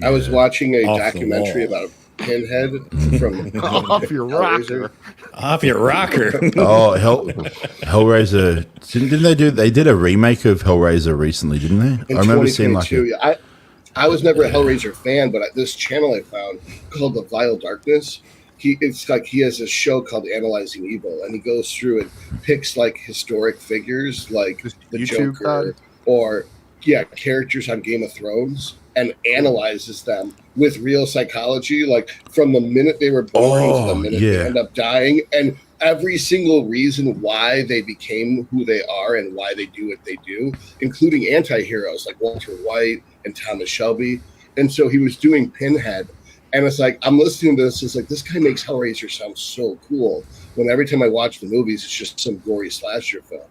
I was watching a Off the documentary wall. about Pinhead from Off your rocker. Off your rocker. Oh, Hellraiser! They did a remake of Hellraiser recently, didn't they? in I remember seeing like 2022. I was never a Hellraiser fan, but this channel I found called The Vile Darkness. It's like he has a show called Analyzing Evil, and he goes through and picks like historic figures, like the YouTube, Joker, or characters on Game of Thrones, and analyzes them with real psychology, like from the minute they were born to the minute they end up dying, and every single reason why they became who they are and why they do what they do, including anti-heroes like Walter White and Thomas Shelby. And so he was doing Pinhead, and it's like, I'm listening to this, it's like, this guy makes Hellraiser sound so cool, when every time I watch the movies, it's just some gory slasher film.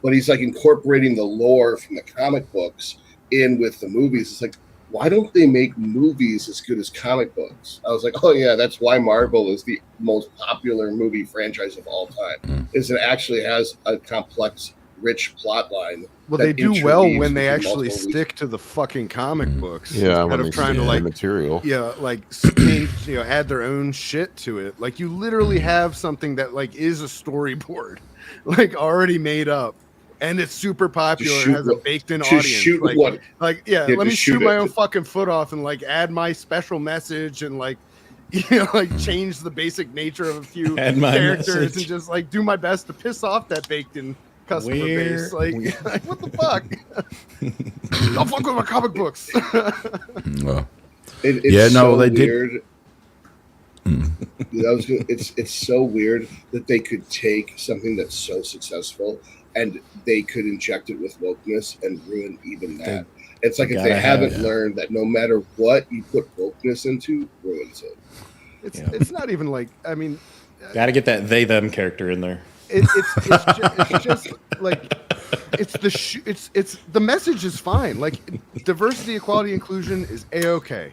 But he's like incorporating the lore from the comic books in with the movies. It's like, why don't they make movies as good as comic books? I was like, oh yeah, that's why Marvel is the most popular movie franchise of all time. Is it actually has a complex, rich plot line. Well, they do well interweaves when they between actually multiple stick to the fucking comic books. Yeah, instead when of they trying to see like material. like change, add their own shit to it. Like you literally have something that like is a storyboard, like already made up, and it's super popular and has a baked-in audience. Shoot like, what? let me shoot my own fucking foot off and like add my special message and like like change the basic nature of a few Add my characters message. and just like do my best to piss off that baked-in customer base. Like, Weird. like, what the fuck? Don't fuck with my comic books. Well, It's no, so they did- weird. It's so weird that they could take something that's so successful and they could inject it with wokeness and ruin even that. It's like if they haven't learned that no matter what you put wokeness into, ruins it. It's not even like, I mean, Got to get that they them character in there. it's just like it's the message is fine. Like diversity, equality, inclusion is a-okay.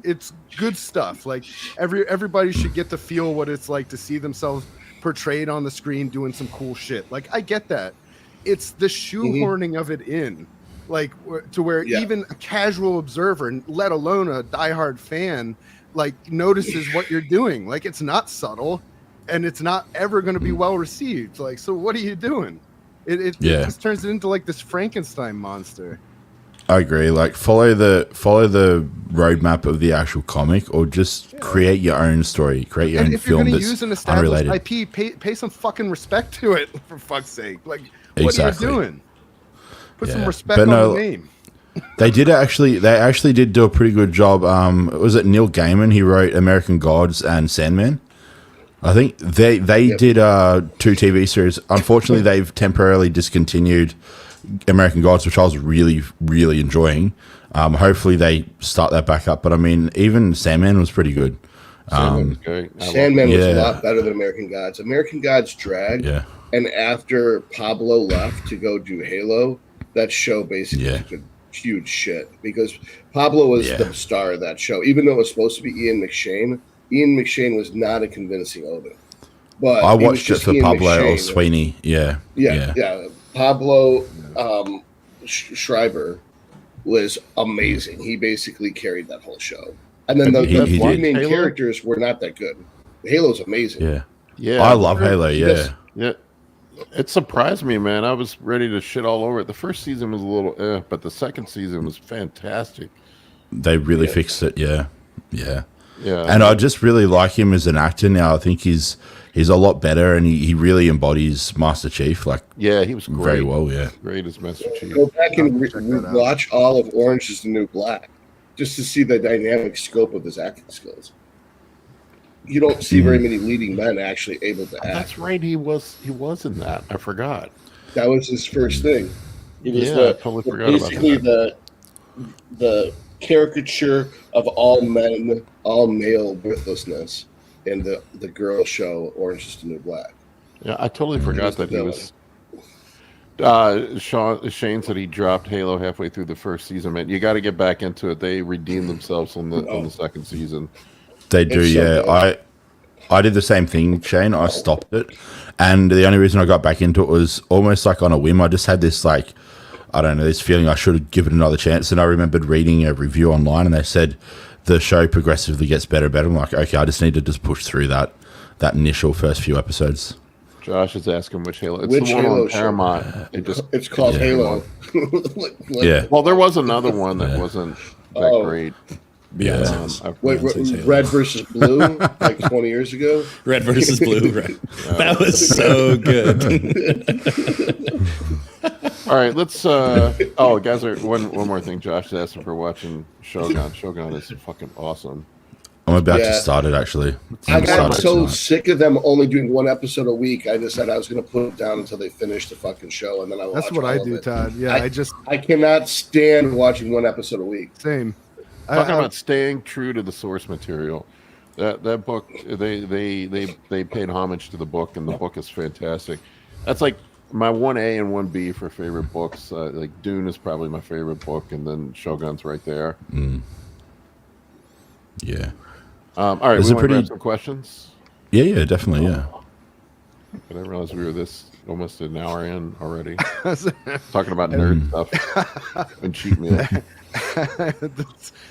It's good stuff. Like everybody should get to feel what it's like to see themselves portrayed on the screen doing some cool shit. Like I get that. It's the shoehorning of it in, like to where even a casual observer, let alone a diehard fan, like notices what you're doing. Like it's not subtle. And it's not ever going to be well received. Like, so what are you doing? It just turns it into like this Frankenstein monster. I agree. Like follow the roadmap of the actual comic, or just create your own story, create your own If you're film going to that's use an established unrelated. IP, pay some fucking respect to it, for fuck's sake. Like, what are you doing? Put some respect on the name. They actually did do a pretty good job. Was it Neil Gaiman? He wrote American Gods and Sandman. I think they did 2 TV series. Unfortunately, they've temporarily discontinued American Gods, which I was really, really enjoying. Hopefully, they start that back up. But I mean, even Sandman was pretty good. Sandman was a lot better than American Gods. American Gods dragged, and after Pablo left to go do Halo, that show basically took a huge shit because Pablo was the star of that show. Even though it was supposed to be Ian McShane was not a convincing Odin. But I watched it for Ian Pablo McShane. or Sweeney. Pablo Schreiber was amazing. He basically carried that whole show. And then the three main characters were not that good. Halo's amazing. Yeah. I love Halo. Yeah. It surprised me, man. I was ready to shit all over it. The first season was a little but the second season was fantastic. They really fixed it. Yeah. Yeah. And I just really like him as an actor now. I think he's he's a lot better, and he really embodies Master Chief like Yeah, he was great. very well. Yeah, Great as Master Chief. Go back and Check that out. watch all of Orange is the New Black just to see the dynamic scope of his acting skills. You don't see very many leading men actually able to act. That's right. He was in that. I forgot. That was his first thing. It was Yeah, I totally forgot about basically the caricature of all men, all male worthlessness in the girl show Orange is the New Black. Yeah, I totally forgot that he was. Shane said he dropped Halo halfway through the first season. Man, you got to get back into it. They redeemed themselves on the second season. they do. It's so Yeah, good. I did the same thing, Shane. I stopped it, and the only reason I got back into it was almost like on a whim. I just had this like, I don't know, this feeling I should give it another chance. And I remembered reading a review online, and they said the show progressively gets better and better. I'm like, okay, I just need to just push through that initial first few episodes. Josh is asking which Halo. It's Which the one Halo on show? Paramount. It's called Yeah. Halo. Yeah. Well, there was another one that wasn't that Oh. great. Beyonce's. Wait, Halo. Red versus Blue, like 20 years ago. Red versus blue. Right. That was so good. All right, let's. Oh, guys, one more thing. Josh is asking for watching Shogun. Shogun is fucking awesome. I'm about to Yeah. start it actually. I I'm got started so tonight. sick of them only doing one episode a week. I decided I was going to put it down until they finished the fucking show, and then I watch That's what all I of do, it. Todd. Yeah, I I cannot stand watching one episode a week. same. Talking about staying true to the source material. That book, they paid homage to the book, and the book is fantastic. That's like my 1A and 1B for favorite books. Like Dune is probably my favorite book, and then Shogun's right there. Yeah. All right, There's we a want to pretty- grab some questions. Yeah, definitely. Yeah. I didn't realize we were this almost an hour in already. Talking about nerd stuff and cheat meal.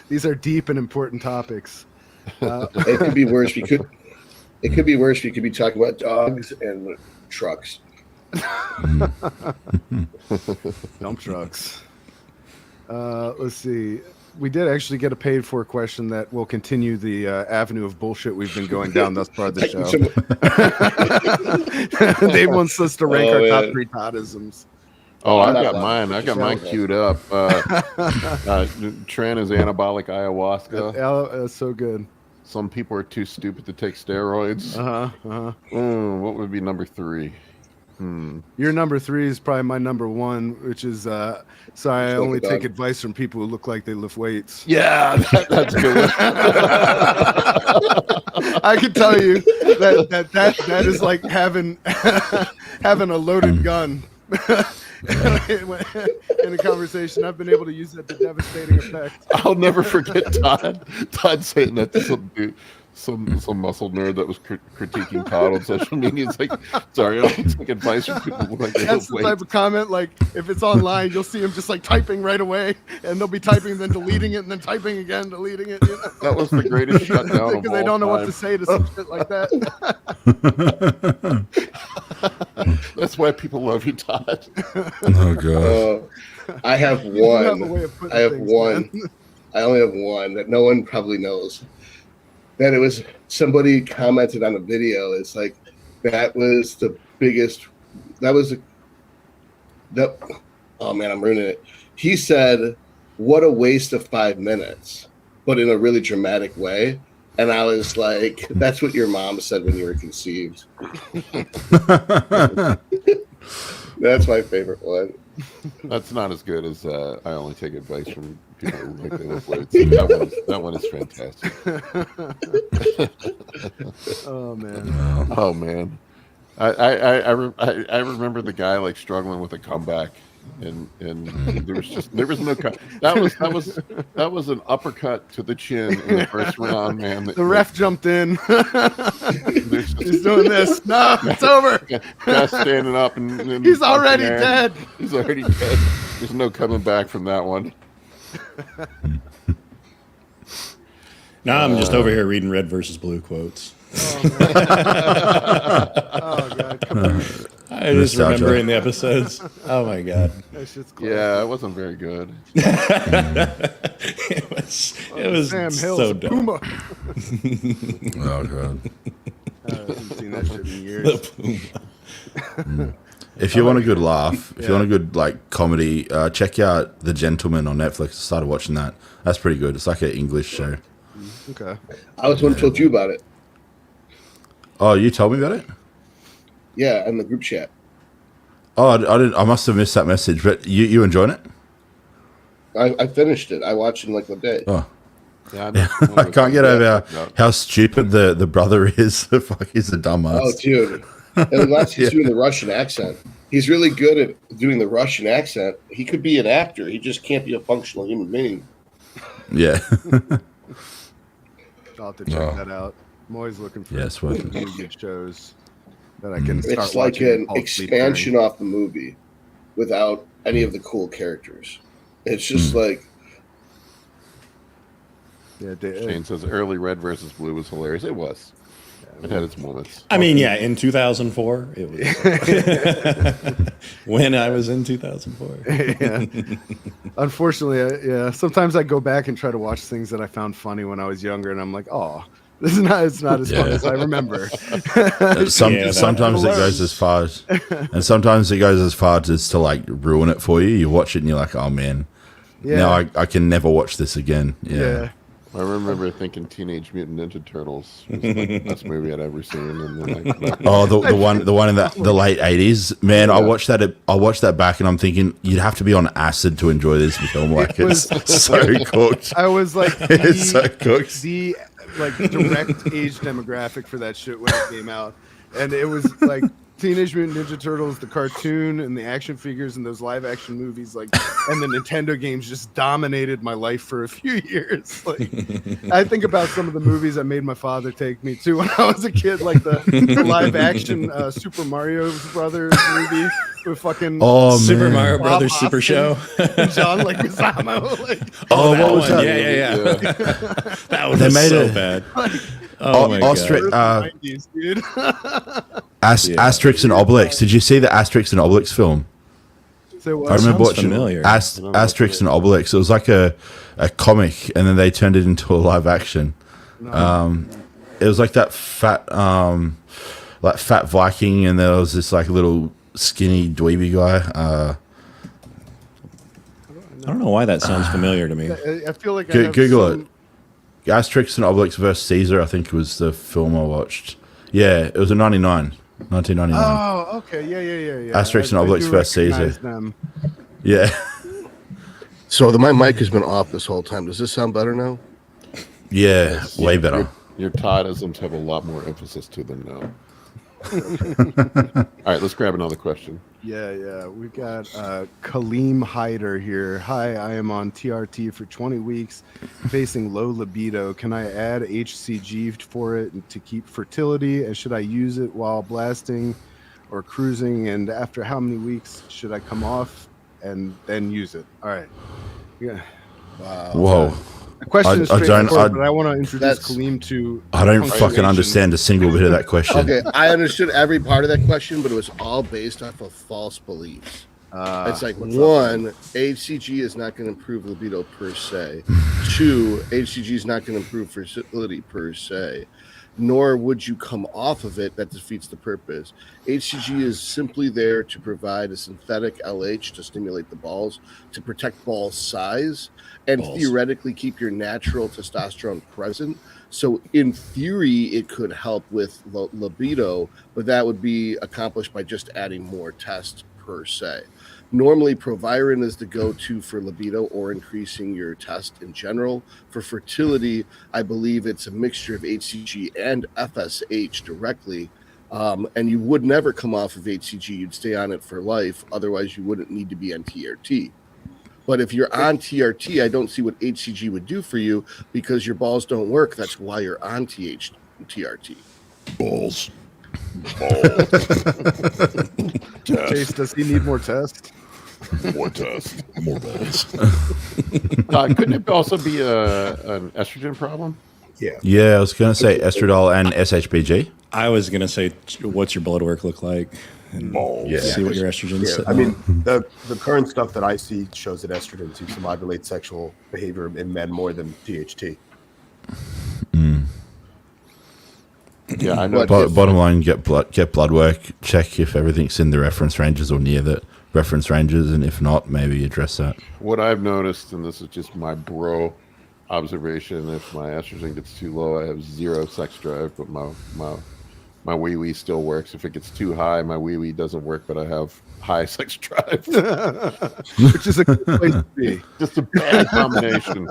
These are deep and important topics. It could be worse. It could be worse. We could be talking about dogs and trucks. Dump trucks. Let's see. We did actually get a paid for question that will continue the avenue of bullshit we've been going down thus far of the show. Dave wants us to rank Oh, our top man. 3 Toddisms. Oh, I'm I've not got laughing. mine. I got mine queued up. Tren is anabolic ayahuasca. That's so good. Some people are too stupid to take steroids. What would be number 3? Your number 3 is probably my number 1, which is sorry, I Look only at take that. advice from people who look like they lift weights. Yeah, that's a good one. I can tell you that is like having having a loaded gun in a conversation. I've been able to use that to devastating effect. I'll never forget Todd saying that to some dude, some muscle nerd that was critiquing Todd on social media. It's like, sorry, I don't take advice from people who look like they That's lift the type weights. of comment, like, if it's online, you'll see them just, like, typing right away, and they'll be typing, then deleting it, and then typing again, deleting it, you know? That was the greatest shutdown of Because they all don't know what time. to say to some shit like that. That's why people love you, Todd. Oh god. I have You have a one. way of putting I have things, one. man. I only have one that no one probably knows. That it was somebody commented on a video. It's like that was the biggest. That was that. Oh man, I'm ruining it. He said, "What a waste of 5 minutes," but in a really dramatic way. And I was like, "That's what your mom said when you were conceived." That's my favorite one. That's not as good as I only take advice from people who like they lift weights. That one is fantastic. Oh, man. Oh man, I remember the guy like struggling with a comeback, and there was no cut. That was an uppercut to the chin in the first round, man. The ref jumped in. There's just- He's doing this. No, it's over. Guy standing up and He's already fucking dead. He's already dead. There's no coming back from that one. Now I'm just over here reading red versus blue quotes. Oh, God. Come on. I just Nostalgia. remembering the episodes. Oh my god. That shit's close. Yeah, it wasn't very good. It was Sam Hill's so dumb. Puma. Oh god. I haven't seen that shit in years. If you want a good laugh, if you want a good like comedy, check out The Gentleman on Netflix. I started watching that. That's pretty good. It's like an English show. Okay. I was the one who told you about it. Oh, you told me about it? Yeah, in the group chat. Oh, I didn't. I must have missed that message. But you enjoying it? I finished it. I watched it in like a day. Oh, Yeah, I can't get over how stupid the brother is. Fuck, he's a dumbass. Oh, dude. And last he's doing the Russian accent. He's really good at doing the Russian accent. He could be an actor. He just can't be a functional human being. Yeah. I'll have to check that out. I'm always looking for Yes, well. really good shows that I can start It's like watching an while sleep expansion during. off the movie without any of the cool characters. It's just like, Yeah, Shane says early Red versus Blue was hilarious. It was. It had its moments. I mean, yeah, in 2004, it was when I was in 2004. yeah. Unfortunately, yeah. Sometimes I go back and try to watch things that I found funny when I was younger, and I'm like, oh, this is not. It's not as fun as I remember. Sometimes it goes as far as, and sometimes it goes as far as to like ruin it for you. You watch it and you're like, oh man, now I can never watch this again. Yeah. I remember thinking Teenage Mutant Ninja Turtles was like the best movie I'd ever seen, and then like, Oh, the one in the late 80s, man. I watched that back, and I'm thinking you'd have to be on acid to enjoy this film. Like it's so cooked. I was like, It's so cooked. the like direct age demographic for that shit when it came out, and it was like Teenage Mutant Ninja Turtles, the cartoon, and the action figures, and those live action movies, like, and the Nintendo games just dominated my life for a few years. Like, I think about some of the movies I made my father take me to when I was a kid, like the live action Super Mario Brothers movie with fucking Super Mario Bob Brothers Hoskins Super Show. and John Leguizamo. Like, Oh, that what was one. that? Yeah. That was They made so it- bad. Oh my Ostrich, god. 90s, dude. Asterix and Obelix. Did you see the Asterix and Obelix film? So what? I remember sounds watching familiar. Asterix and Obelix. It was like a comic, and then they turned it into a live action. It was like that fat Viking, and there was this like little skinny dweeby guy. I don't know why that sounds familiar to me. I feel like I have Google some- it. Asterix and Obelix versus Caesar, I think was the film I watched. Yeah, it was in 1999. Oh, okay, yeah. Asterix and Obelix do versus Caesar. recognize them. Yeah. so my mic has been off this whole time. Does this sound better now? Yeah, way better. Your Toddisms have a lot more emphasis to them now. All right, let's grab another question. Yeah. We've got Kaleem Hyder here. Hi, I am on TRT for 20 weeks, facing low libido. Can I add HCG for it to keep fertility? And should I use it while blasting or cruising? And after how many weeks should I come off and then use it? All right. Yeah. Whoa. The question is I don't- straightforward, I- but I want to introduce That's- Kaleem to. I don't fucking punctuation. understand a single bit of that question. Okay, I understood every part of that question, but it was all based off of false beliefs. It's like, one, HCG is not going to improve libido per se. Two, HCG is not going to improve fertility per se. Nor would you come off of it. That defeats the purpose. HCG is simply there to provide a synthetic LH to stimulate the balls, to protect ball size, and theoretically keep your natural testosterone present. So in theory, it could help with libido, but that would be accomplished by just adding more test per se. Normally, Proviron is the go-to for libido or increasing your test in general. For fertility, I believe it's a mixture of HCG and FSH directly. And you would never come off of HCG. You'd stay on it for life. Otherwise, you wouldn't need to be on TRT. But if you're on TRT, I don't see what HCG would do for you because your balls don't work. That's why you're on TRT. Balls. Chase, does he need more tests? More test. More balls. Couldn't it also be an estrogen problem? Yeah, I was going to say estradiol and SHBG. I was gonna say, what's your blood work look like? And see what your estrogen's. Yeah, I mean, the current stuff that I see shows that estrogen seems to modulate sexual behavior in men more than THT. Yeah, I know. But Bottom line, get blood work, check if everything's in the reference ranges or near the reference ranges, and if not, maybe address that. What I've noticed, and this is just my bro observation, if my estrogen gets too low, I have zero sex drive, but my wee-wee still works. If it gets too high, my wee-wee doesn't work, but I have high sex drive. Which is a good place to be. Just a bad combination.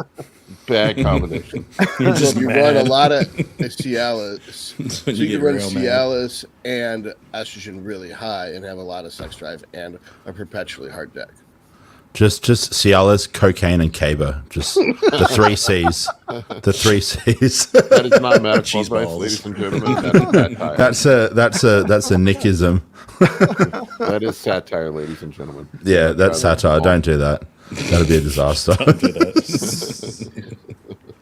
Bad combination. You're so just if you mad. run a lot of Cialis, so when you you get can run real mad. Cialis and estrogen really high and have a lot of sex drive and a perpetually hard dick. Just Cialis, cocaine, and Caber. Just the 3 C's. The 3 C's. That is not medical Cheese advice, balls. ladies and gentlemen. That is satire. That's a Nickism. That is satire, ladies and gentlemen. Yeah, that's satire. Don't do that. That'll be a disaster. Don't do that.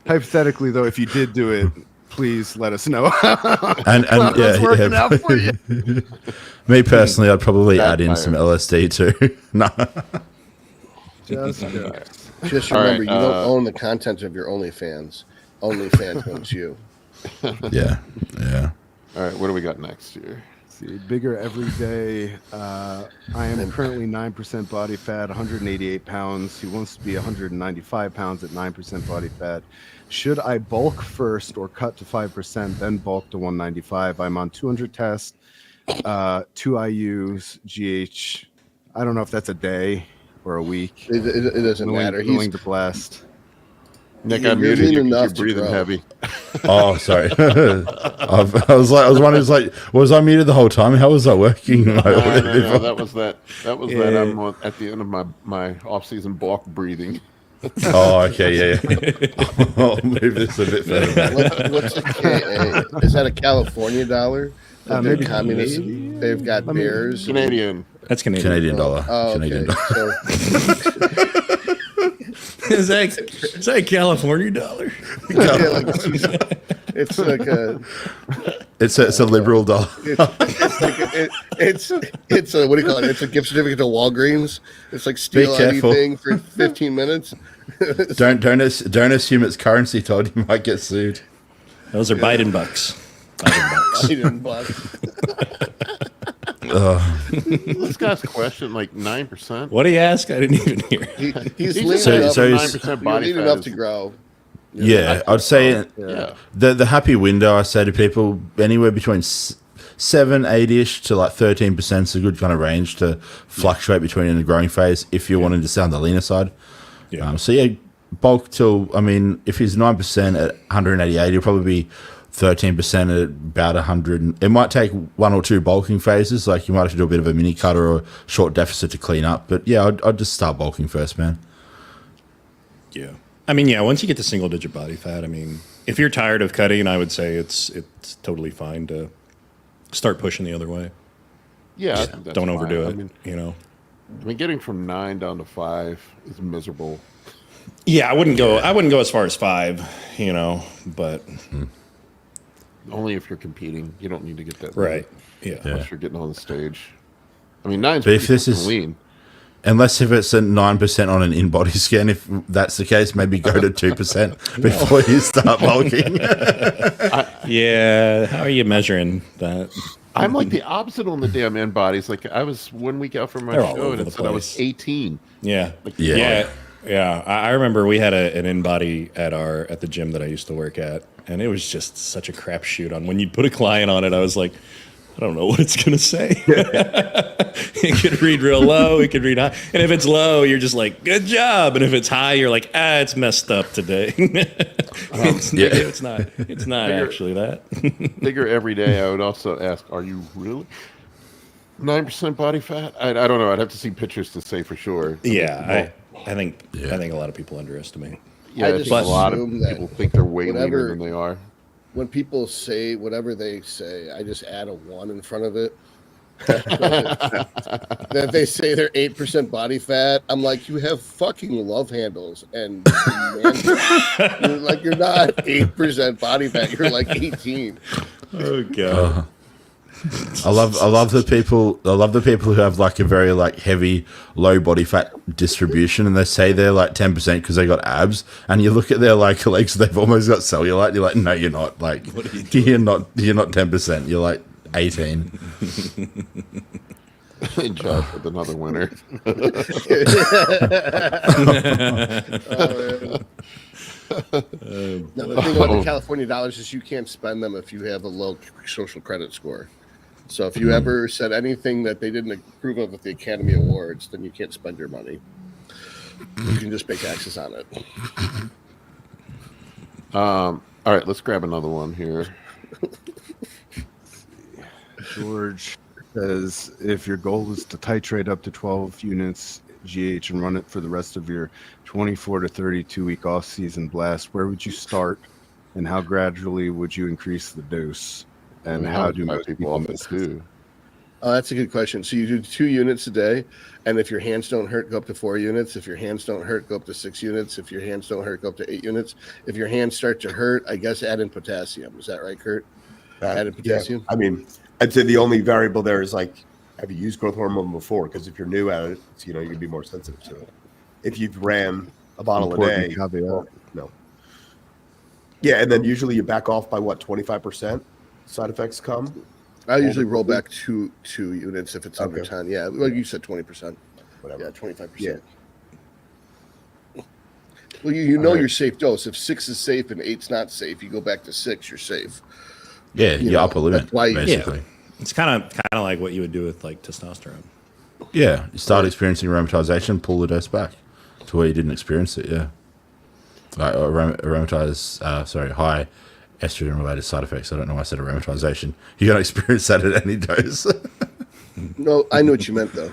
Hypothetically, though, if you did do it, please let us know. And It's working yeah, out for you. me personally, I'd probably add in Satire. some LSD too. No. Just jokes. Just All remember, right, you don't own the content of your OnlyFans. OnlyFans owns you. Yeah. All right, what do we got next here? See, bigger every day. I am currently 9% body fat, 188 pounds. He wants to be 195 pounds at 9% body fat. Should I bulk first or cut to 5%, then bulk to 195? I'm on 200 tests, 2 IUs, GH. I don't know if that's a day or a week. It doesn't matter. Willing to blast. Nick, You're I muted lean you 'cause enough you're to breathing grow. heavy. Oh, sorry. I was wondering, was I muted the whole time? How was that working? No, that was that. That was that. I'm at the end of my off-season bulk breathing. Oh, okay, yeah. I'll move this a bit further back. What's a KA? Is that a California dollar? They're Maybe communist. They've got bears. Canadian. That's Canadian. Canadian dollar. Oh, Canadian okay. dollar. So, Is that a California dollar? yeah, like, it's like a It's a liberal dollar. it's a what do you call it? It's a gift certificate to Walgreens. It's like steal careful. anything for 15 minutes. Don't assume it's currency, Todd. You might get sued. Those are Biden bucks. Biden bucks. This guy's question like 9%. What did he ask? I didn't even hear. He's He lean just said enough, so he's- 9% body lean fat enough is- to grow. Yeah, I'd say Yeah. the happy window. I say to people anywhere between 7-8ish to like 13% is a good kind of range to fluctuate between in the growing phase if you're wanting to stay on the leaner side. Yeah. So yeah, bulk till, I mean, if he's 9% at 188, he'll probably be 13% at about 100. It might take 1 or 2 bulking phases. Like you might have to do a bit of a mini cut or a short deficit to clean up. But yeah, I'd just start bulking first, man. Yeah. I mean, yeah, once you get to single digit body fat, I mean, if you're tired of cutting, I would say it's totally fine to start pushing the other way. Yeah, I think that's Don't overdo fine. it, you know. I mean, getting from 9 down to 5 is miserable. Yeah, I wouldn't go as far as 5, you know, but Only if you're competing. You don't need to get that. right. Yeah. Unless you're getting on the stage. I mean, 9's But if pretty this is- lean. Unless if it's a 9% on an in-body scan, if that's the case, maybe go to 2% before you start bulking. Yeah, how are you measuring that? I'm like the opposite on the damn in bodies. Like I was 1 week out from my They're all show over and the it said I was place. 18. Yeah. Yeah. Yeah. I remember we had an in-body at the gym that I used to work at, and it was just such a crapshoot on when you put a client on it. I was like, I don't know what it's going to say. It could read real low. It could read high. And if it's low, you're just like, good job. And if it's high, you're like, it's messed up today. It's not actually that. Bigger every day. I would also ask, are you really 9% body fat? I don't know. I'd have to see pictures to say for sure. Yeah. I think a lot of people underestimate. Yeah, I I just think a lot of assume that people think they're way whatever- leaner than they are. When people say whatever they say, I just add a 1 in front of it. That they say they're 8% body fat. I'm like, you have fucking love handles, and you're not 8% body fat. You're like 18. Oh, God. I love the people who have like a very like heavy low body fat distribution, and they say they're like 10% because they got abs, and you look at their like legs, they've almost got cellulite. You're like, no, you're not. Like, you're not 10%. You're like 18. Josh with another winner. Now, the thing about the California dollars is you can't spend them if you have a low social credit score. So if you ever said anything that they didn't approve of at the Academy Awards, then you can't spend your money. You can just pay taxes on it. All right, let's grab another one here. George says, if your goal is to titrate up to 12 units GH and run it for the rest of your 24 to 32 week off season blast, where would you start, and how gradually would you increase the dose? And how do most people off it miss too? Oh, that's a good question. So you do 2 units a day, and if your hands don't hurt, go up to 4 units. If your hands don't hurt, go up to 6 units. If your hands don't hurt, go up to 8 units. If your hands start to hurt, I guess add in potassium. Is that right, Kurt? Add in potassium? Yeah. I mean, I'd say the only variable there is like, have you used growth hormone before? Because if you're new at it, it's, you know, you'd be more sensitive to it. If you've ran a bottle a day, well, no. Yeah, and then usually you back off by what, 25%? Side effects come. I usually roll back two units if it's under 10. Yeah, well, you said 20%. Whatever. Yeah, 25%. Yeah. Well, you know your safe dose. If 6 is safe and 8's not safe, you go back to 6. You're safe. Yeah, your upper limit, that's why basically. It's kind of like what you would do with like testosterone. Yeah, you start experiencing aromatization, pull the dose back to where you didn't experience it. Yeah, like high estrogen-related side effects. I don't know why I said aromatization. You're gonna experience that at any dose. No, I know what you meant though.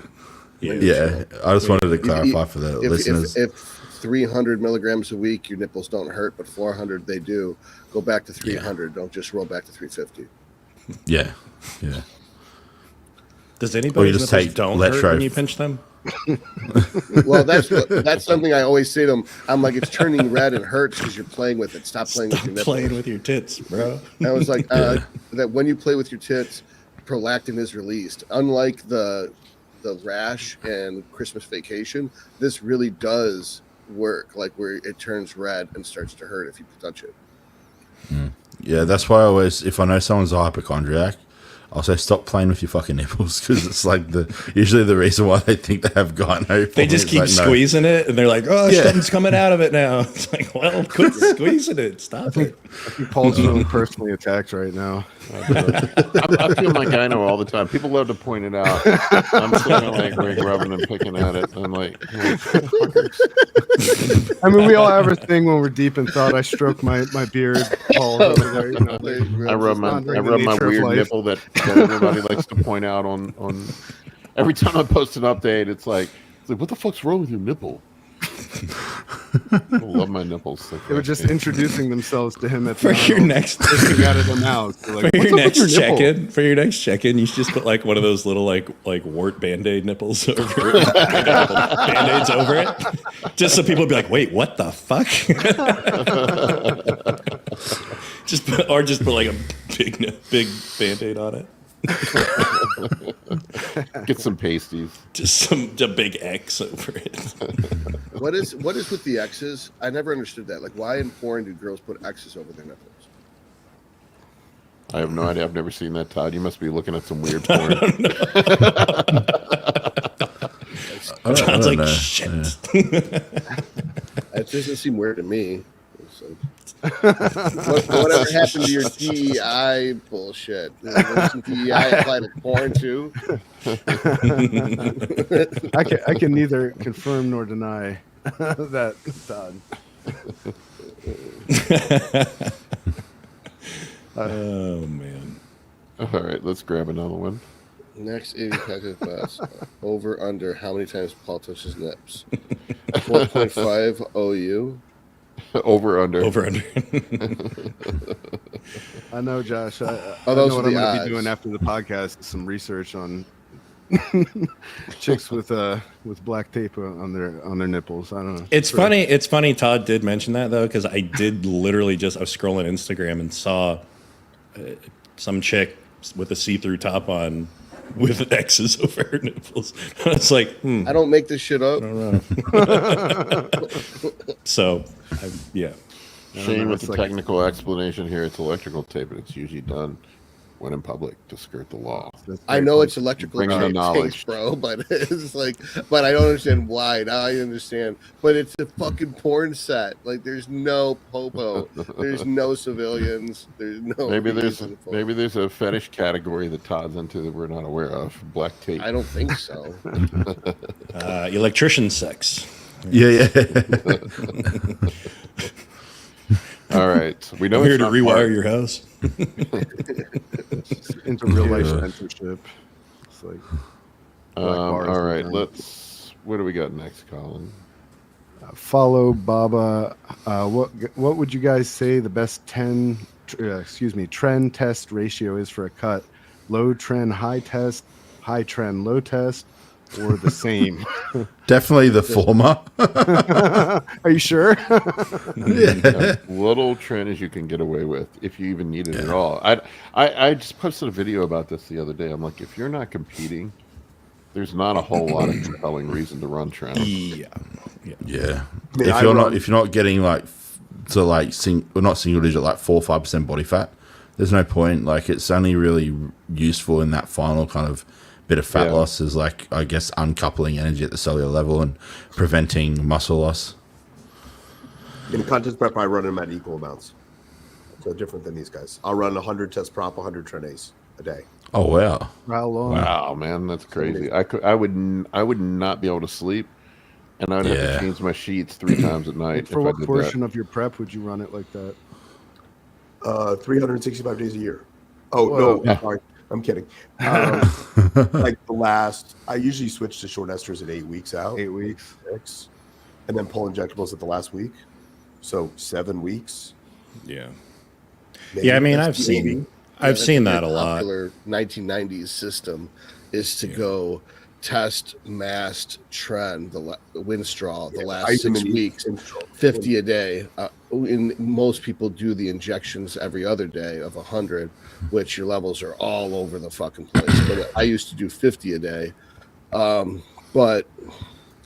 Yeah, I just wanted to clarify for the listeners. If 300 milligrams a week, your nipples don't hurt, but 400 they do. Go back to 300. Don't just roll back to 350. Yeah. Does anybody just nipples take don't Let's hurt try- when you pinch them? Well, that's something I always say to them. I'm like, it's turning red and hurts because you're playing with it. Stop playing with your nipples. Playing with your tits, bro. I was like, that when you play with your tits, prolactin is released. Unlike the rash and Christmas Vacation, this really does work. Like where it turns red and starts to hurt if you touch it. Yeah, that's why I always, if I know someone's a hypochondriac, I'll say stop playing with your fucking nipples, because it's like usually the reason why they think they have gyno. They just keep squeezing it, and they're like, "Oh, something's coming out of it now." It's like, well, quit squeezing it. Stop it. I think Paul's feeling personally attacked right now. I feel my gyno all the time. People love to point it out. I'm sitting like rubbing and picking at it. I'm like, I mean, we all have our thing when we're deep in thought. I stroke my beard. Paul over there, you know, I rub my weird nipple that everybody likes to point out on. Every time I post an update, it's like, what the fuck's wrong with your nipple? I love my nipples. They were just introducing themselves to him at For your next out of the mouth. So like, for your next check-in, you should just put like one of those little like wart Band-Aid nipples over Band-Aids over it, just so people be like, wait, what the fuck? just put like a big Band-Aid on it. Get some pasties. Just a big X over it. What is with the X's? I never understood that. Like, why in porn do girls put X's over their nipples? I have no idea. I've never seen that, Todd. You must be looking at some weird porn. Sounds like shit. It doesn't seem weird to me. Whatever happened to your DEI bullshit? Does some DEI apply to porn too? I can neither confirm nor deny that, Todd. Oh man! All right, let's grab another one. Next 80 packet class. Over under how many times Paul touches nips? 4.5 OU. Over under. I know, Josh. I those know are what I'm the going to odds. be doing after the podcast. Some research on chicks with black tape on their nipples. I don't know. It's funny. It's funny. Todd did mention that though, because I did literally I was scrolling Instagram and saw some chick with a see-through top on with X's over her nipples. It's like, I don't make this shit up. so, yeah. Shane with it's the like- technical explanation here. It's electrical tape, and it's usually done when in public to skirt the law. I know it's electrical Bringing the tape, knowledge. bro, but it's like, but I don't understand why. Now I understand. But it's a fucking porn set. Like, there's no popo. There's no civilians. There's no. Maybe reason for it. there's a fetish category that Todd's into that we're not aware of. Black tape. I don't think so. Electrician sex. Yeah. All right, we know I'm here it's to not rewire Mark. your house. Into real life censorship. It's like bars All and right, guns. what do we got next, Colin? Follow Baba. What would you guys say the best trend test ratio is for a cut? Low trend, high test, high trend, low test, or the same? Definitely the former. Are you sure? Little trend as you can get away with, if you even need it at all. I just posted a video about this the other day. I'm like, if you're not competing, there's not a whole lot of compelling reason to run trend. Yeah. Yeah. mean, I If you're run- not getting like to like not single digit, like 4 or 5% body fat, there's no point. Like, it's only really useful in that final kind of bit of fat Yeah. loss, is like, I guess, uncoupling energy at the cellular level and preventing muscle loss. In contest prep, I run them at equal amounts. So different than these guys. I'll run 100 test prop, 100 Trenace a day. Oh wow. How long? Wow, man, that's crazy. I would not be able to sleep, and I'd have Yeah. to change my sheets 3 times at night For if I what did portion that. of your prep would you run it like that? 365 days a year. Oh, Whoa. no, sorry. I'm kidding. Like I usually switch to short esters at 8 weeks out. 8 weeks. 6, and then pull injectables at the last week. So 7 weeks. Yeah. maybe. Yeah, I mean, That's maybe. I've seen that a very lot. Popular 1990s system is to go test, mast, trend, the Winstraw, the last 6 weeks, 50 a day. Most people do the injections every other day of 100, which your levels are all over the fucking place. But I used to do 50 a day. But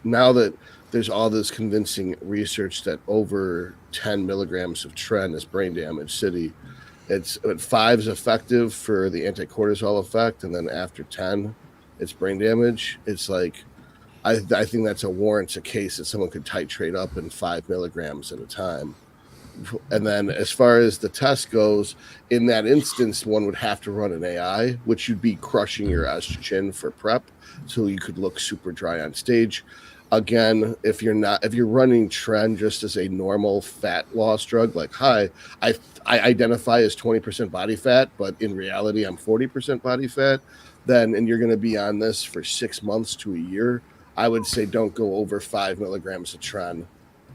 now that there's all this convincing research that over 10 milligrams of Tren is brain damage city, it's at 5 is effective for the anti-cortisol effect, and then after 10 it's brain damage. It's like I think that's warrants a case that someone could titrate up in 5 milligrams at a time. And then as far as the test goes, in that instance, one would have to run an AI, which you'd be crushing your estrogen for prep, so you could look super dry on stage. Again, if you're running Tren just as a normal fat loss drug, like, hi, I identify as 20% body fat, but in reality I'm 40% body fat, and you're going to be on this for 6 months to a year, I would say don't go over 5 milligrams of Tren,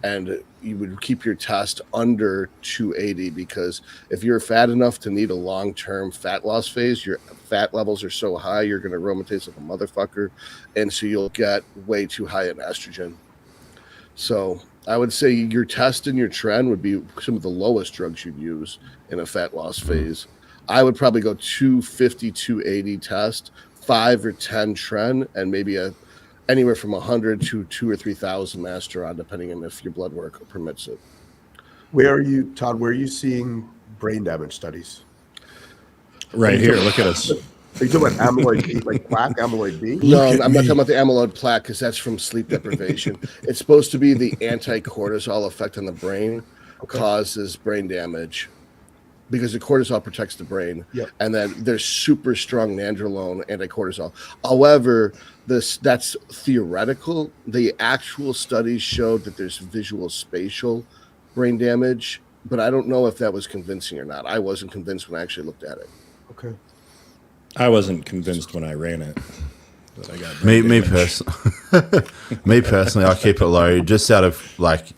and you would keep your test under 280, because if you're fat enough to need a long-term fat loss phase, your fat levels are so high, you're going to aromatase like a motherfucker, and so you'll get way too high in estrogen. So I would say your test and your Tren would be some of the lowest drugs you'd use in a fat loss phase. I would probably go 250, 280 test, 5 or 10 Tren, and maybe anywhere from 100 to 2,000 or 3,000 masteron, depending on if your blood work permits it. Where are you, Todd? Where are you seeing brain damage studies? Right here, look at us. Are you talking about amyloid B, like plaque amyloid B? No, I'm not talking about the amyloid plaque, because that's from sleep deprivation. It's supposed to be the anti-cortisol effect on the brain causes brain damage, because the cortisol protects the brain. Yep. And then there's super strong nandrolone anti-cortisol. However, that's theoretical. The actual studies showed that there's visual spatial brain damage, but I don't know if that was convincing or not. I wasn't convinced when I actually looked at it. Okay. I wasn't convinced when I ran it. But I got Me brain damage. personally, I keep it low just out of like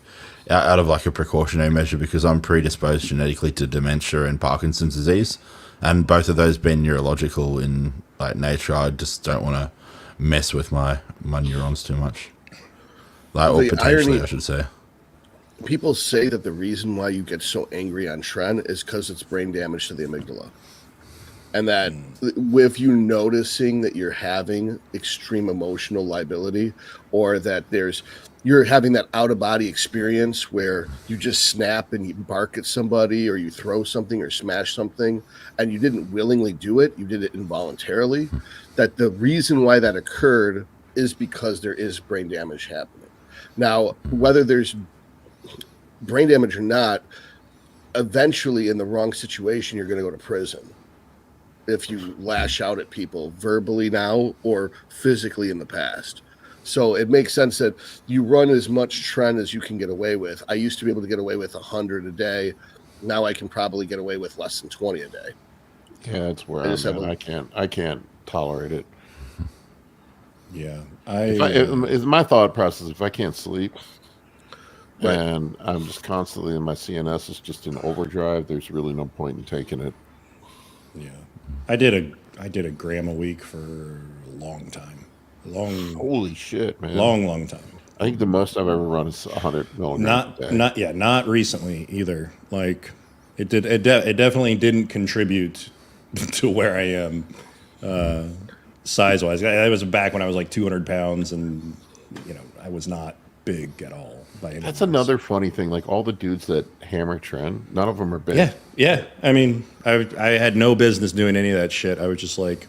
a precautionary measure, because I'm predisposed genetically to dementia and Parkinson's disease, and both of those being neurological in like nature. I just don't want to mess with my neurons too much, or The potentially, irony- I should say. People say that the reason why you get so angry on Tren is because it's brain damage to the amygdala. and that with you noticing that you're having extreme emotional liability, or that you're having that out of body experience where you just snap and you bark at somebody, or you throw something or smash something, and you didn't willingly do it, you did it involuntarily, that the reason why that occurred is because there is brain damage happening. Now, whether there's brain damage or not, eventually in the wrong situation, you're going to go to prison if you lash out at people verbally now or physically in the past. So it makes sense that you run as much Tren as you can get away with. I used to be able to get away with 100 a day. Now I can probably get away with less than 20 a day. Yeah, that's where I'm at. I can't tolerate it. Yeah. It's my thought process. If I can't sleep, Right. and I'm just constantly in my CNS is just in overdrive, there's really no point in taking it. Yeah. I did a gram a week for a long time. Holy shit, man! Long time. I think the most I've ever run is 100 milligrams a day. Not recently either. Like it definitely didn't contribute to where I am size wise. I was back when I was like 200 pounds, and I was not big at all by any That's means. another funny thing. Like all the dudes that hammer Tren, none of them are big. Yeah. I mean, I had no business doing any of that shit. I was just like,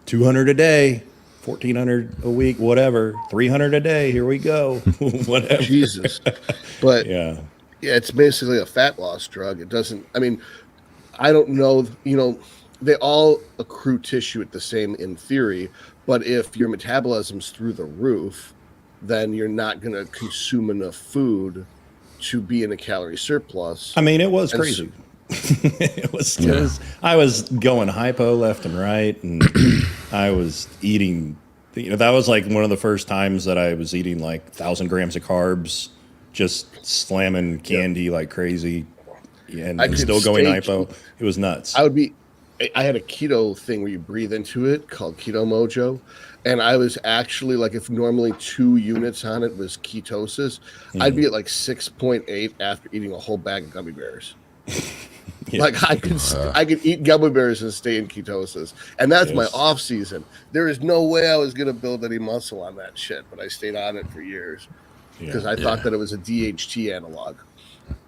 200 a day, 1,400 a week, whatever, 300 a day. Here we go, whatever. Jesus. But Yeah, it's basically a fat loss drug. It doesn't, I mean, I don't know, they all accrue tissue at the same in theory, but if your metabolism's through the roof, then you're not going to consume enough food to be in a calorie surplus. I mean, it was And crazy. it was. I was going hypo left and right, and I was eating. That was like one of the first times that I was eating like 1,000 grams of carbs, just slamming candy like crazy, and I could still going stay- hypo. It was nuts. I had a keto thing where you breathe into it called Keto Mojo. And I was actually like, if normally 2 units on it was ketosis, I'd be at like 6.8 after eating a whole bag of gummy bears. Yeah. Like I could eat gummy bears and stay in ketosis. And that's my Yes. off season. There is no way I was going to build any muscle on that shit, but I stayed on it for years because I thought that it was a DHT analog.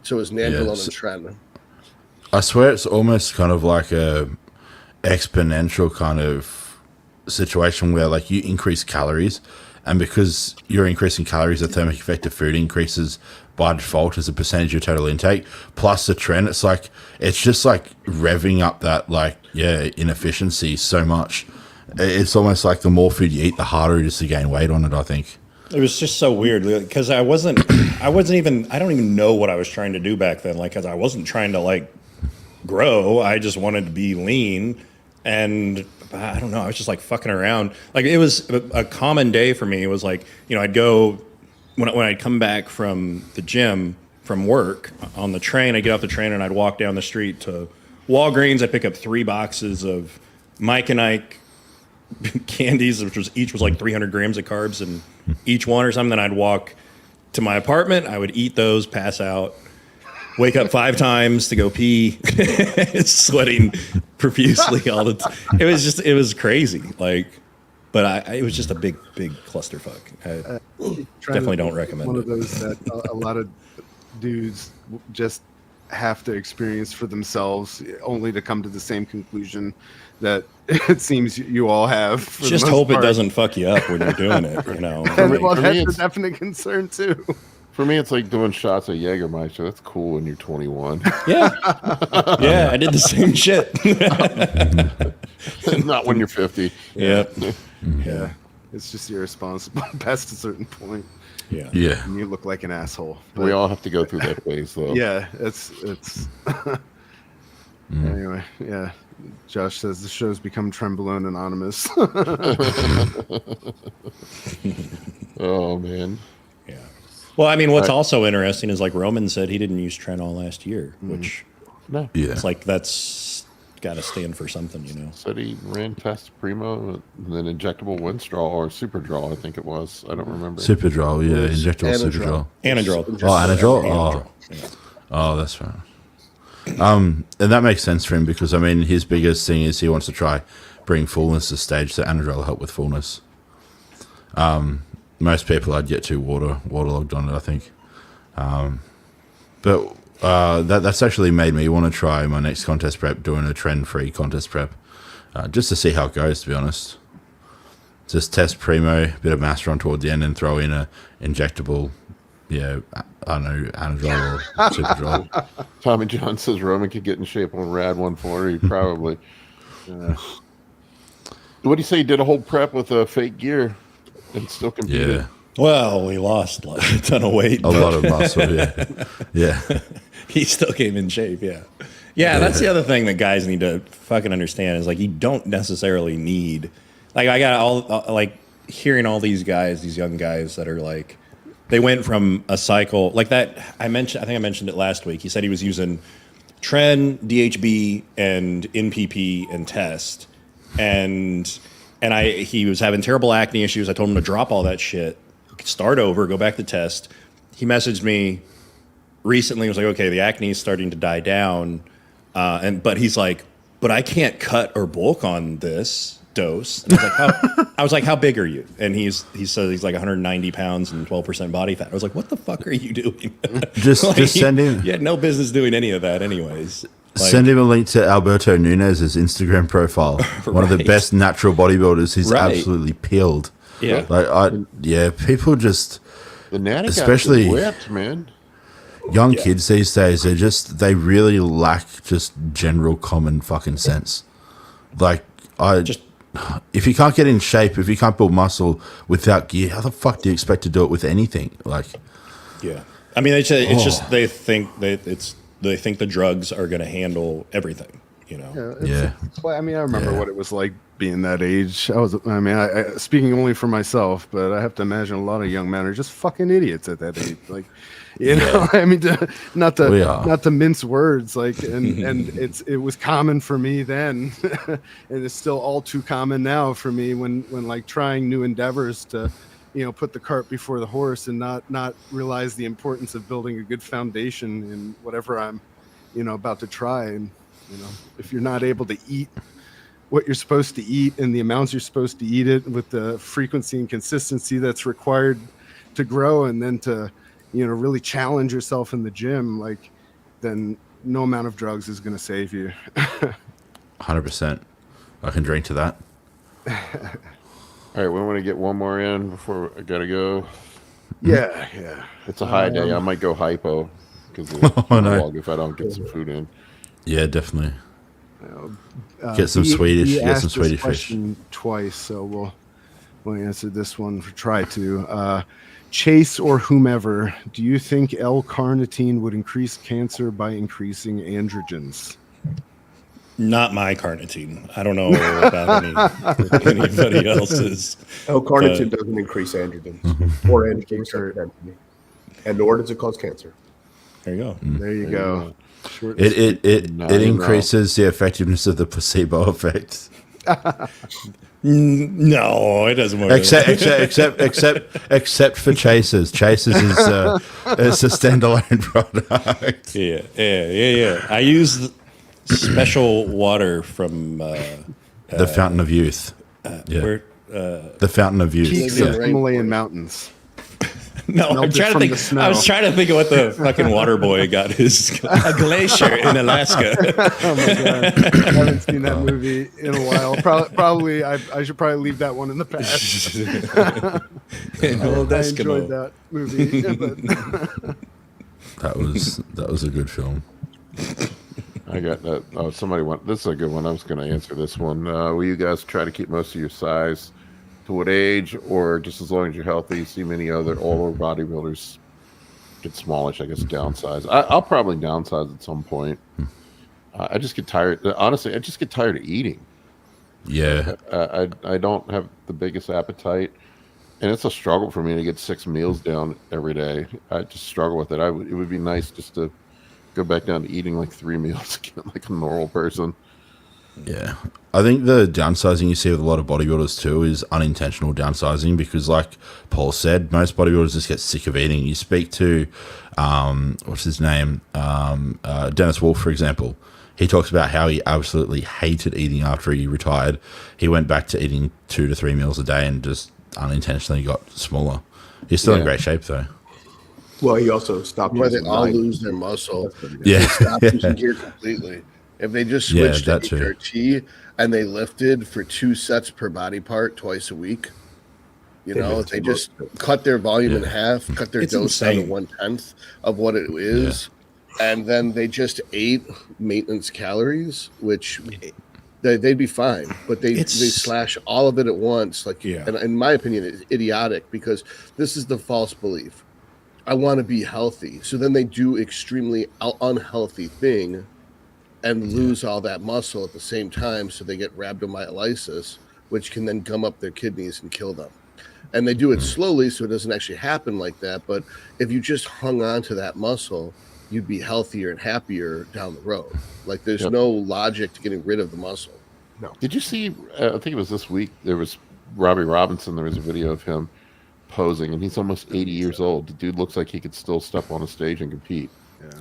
So it was Nandrolone and Tren. I swear it's almost kind of like a exponential kind of situation where like you increase calories, and because you're increasing calories, the thermic effect of food increases by default as a percentage of your total intake. Plus the Tren, it's just like revving up that inefficiency so much. It's almost like the more food you eat, the harder it is to gain weight on it, I think. It was just so weird because I don't even know what I was trying to do back then. Like, cause I wasn't trying to like grow. I just wanted to be lean, and I don't know. I was just like fucking around. Like it was a common day for me. It was like, I'd go when I'd come back from the gym from work on the train. I'd get off the train and I'd walk down the street to Walgreens. I'd pick up 3 boxes of Mike and Ike candies, which each was like 300 grams of carbs in each one or something. Then I'd walk to my apartment. I would eat those, pass out, wake up 5 times to go pee, sweating profusely all the time. It was crazy. Like, but it was just a big clusterfuck. I definitely don't recommend one it. of those that a lot of dudes just have to experience for themselves, only to come to the same conclusion that it seems you all have. For Just the most hope it part. doesn't fuck you up when you're doing it. And, well, For me, that's a it's- definite concern too. For me, it's like doing shots of Jägermeister. That's cool when you're 21. Yeah, I did the same shit. Not when you're 50. Yeah, Yeah, it's just irresponsible past a certain point, yeah. Yeah. and you look like an asshole. We all have to go through that phase, though. Yeah, it's. Anyway, yeah. Josh says the show's become Trembolone Anonymous. Oh, man. Yeah. Well, I mean, what's also interesting is like Roman said he didn't use Tren all last year, which No. Yeah. it's like that's got to stand for something, Said he ran Test Primo, and then injectable Winstraw or Superdrol, I think it was. I don't remember. Superdrol, yeah, injectable Anadrol. Superdrol. Anadrol. Oh, Anadrol? Anadrol. Oh, that's right. And that makes sense for him because I mean his biggest thing is he wants to try bring fullness to stage, so Anadrol will help with fullness. Most people I'd get too waterlogged on it, I think. But that's actually made me want to try my next contest prep, doing a Tren-free contest prep, just to see how it goes, to be honest. Just test Primo, bit of master on toward the end, and throw in a injectable, I don't know, Anadrol or Superdrol. Tommy John says Roman could get in shape on Rad 140, probably. What do you say? He did a whole prep with a fake gear and still competed? Yeah. Well, we lost like a ton of weight. A lot of muscle, yeah. Yeah. He still came in shape, yeah. That's the other thing that guys need to fucking understand is like you don't necessarily need. Like I got all like hearing all these guys, these young guys that are like, they went from a cycle like that. I think I mentioned it last week. He said he was using Tren, DHB, and NPP and test, and he was having terrible acne issues. I told him to drop all that shit, start over, go back to test. He messaged me recently. He was like, okay, the acne is starting to die down, but he's like, but I can't cut or bulk on this dose. And I was like, how big are you? And he said he's like 190 pounds and 12% body fat. I was like, what the fuck are you doing? Just send him. You had no business doing any of that anyways. Like, send him a link to Alberto Nunez's Instagram profile. One of the best natural bodybuilders. He's absolutely peeled. Yeah. Like people just, The natty especially got whipped, man. young kids these days, they really lack just general common fucking sense. Like if you can't get in shape, if you can't build muscle without gear, how the fuck do you expect to do it with anything? Like, yeah, I mean, it's just they think the drugs are going to handle everything. You know? I mean, I remember what it was like being that age. I speaking only for myself, but I have to imagine a lot of young men are just fucking idiots at that age. Like, you know, I mean, not to mince words, like, and it was common for me then, and it's still all too common now for me when like trying new endeavors to, you know, put the cart before the horse and not realize the importance of building a good foundation in whatever I'm, you know, about to try. And, you know, if you're not able to eat what you're supposed to eat and the amounts you're supposed to eat it with the frequency and consistency that's required to grow, and then to, you know, really challenge yourself in the gym, like, then no amount of drugs is going to save you. 100%. I can drink to that. All right, we want to get one more in before I gotta go. Yeah. It's a high day. I might go hypo because if I don't get some food in. Yeah, definitely. Get some Swedish. Get some Swedish fish. Twice, so we'll answer this one for try to. Chase or whomever, do you think L-carnitine would increase cancer by increasing androgens? Not my carnitine. I don't know about anybody else's. Carnitine doesn't increase androgens or androgen receptor density, and nor does it cause cancer. There you go. There you go. It increases the effectiveness of the placebo effect. No, it doesn't work. Except for Chasers. Chasers is it's a standalone product. Yeah. I use special water from the Fountain of Youth. The Fountain of Youth. Peaks of Himalayan mountains. No, I'm trying to think. I was trying to think of what the fucking water boy got a glacier in Alaska. Oh my god, I haven't seen that movie in a while. Probably, I should probably leave that one in the past. I enjoyed that movie. That was a good film. I got that. Oh, somebody went. This is a good one. I was going to answer this one. Will you guys try to keep most of your size to what age, or just as long as you're healthy? You see many other older bodybuilders get smallish, I guess, downsize. I'll probably downsize at some point. I just get tired. Honestly, I just get tired of eating. Yeah. I don't have the biggest appetite, and it's a struggle for me to get 6 meals down every day. I just struggle with it. It would be nice just to go back down to eating like 3 meals again, like a normal person. Yeah. I think the downsizing you see with a lot of bodybuilders too is unintentional downsizing because, like Paul said, most bodybuilders just get sick of eating. You speak to, what's his name? Dennis Wolf, for example. He talks about how he absolutely hated eating after he retired. He went back to eating 2 to 3 meals a day and just unintentionally got smaller. He's still in great shape though. Well, he also stopped. Where they using all Lite. lose their muscle. Yeah. They stop using gear completely. If they just Yeah, switched that to too. HRT and they lifted for 2 sets per body part twice a week, you know, if they just cut their volume in half, cut their It's dose down to insane. 1/10 of what it is, and then they just ate maintenance calories, which they'd be fine. But they slash all of it at once. Like, and in my opinion, it's idiotic because this is the false belief. I want to be healthy. So then they do extremely unhealthy thing and lose all that muscle at the same time. So they get rhabdomyolysis, which can then gum up their kidneys and kill them. And they do it slowly, so it doesn't actually happen like that. But if you just hung on to that muscle, you'd be healthier and happier down the road. Like there's no logic to getting rid of the muscle. No. Did you see? I think it was this week. There was Robbie Robinson. There was a video of him posing, and he's almost 80 years old. The dude looks like he could still step on a stage and compete.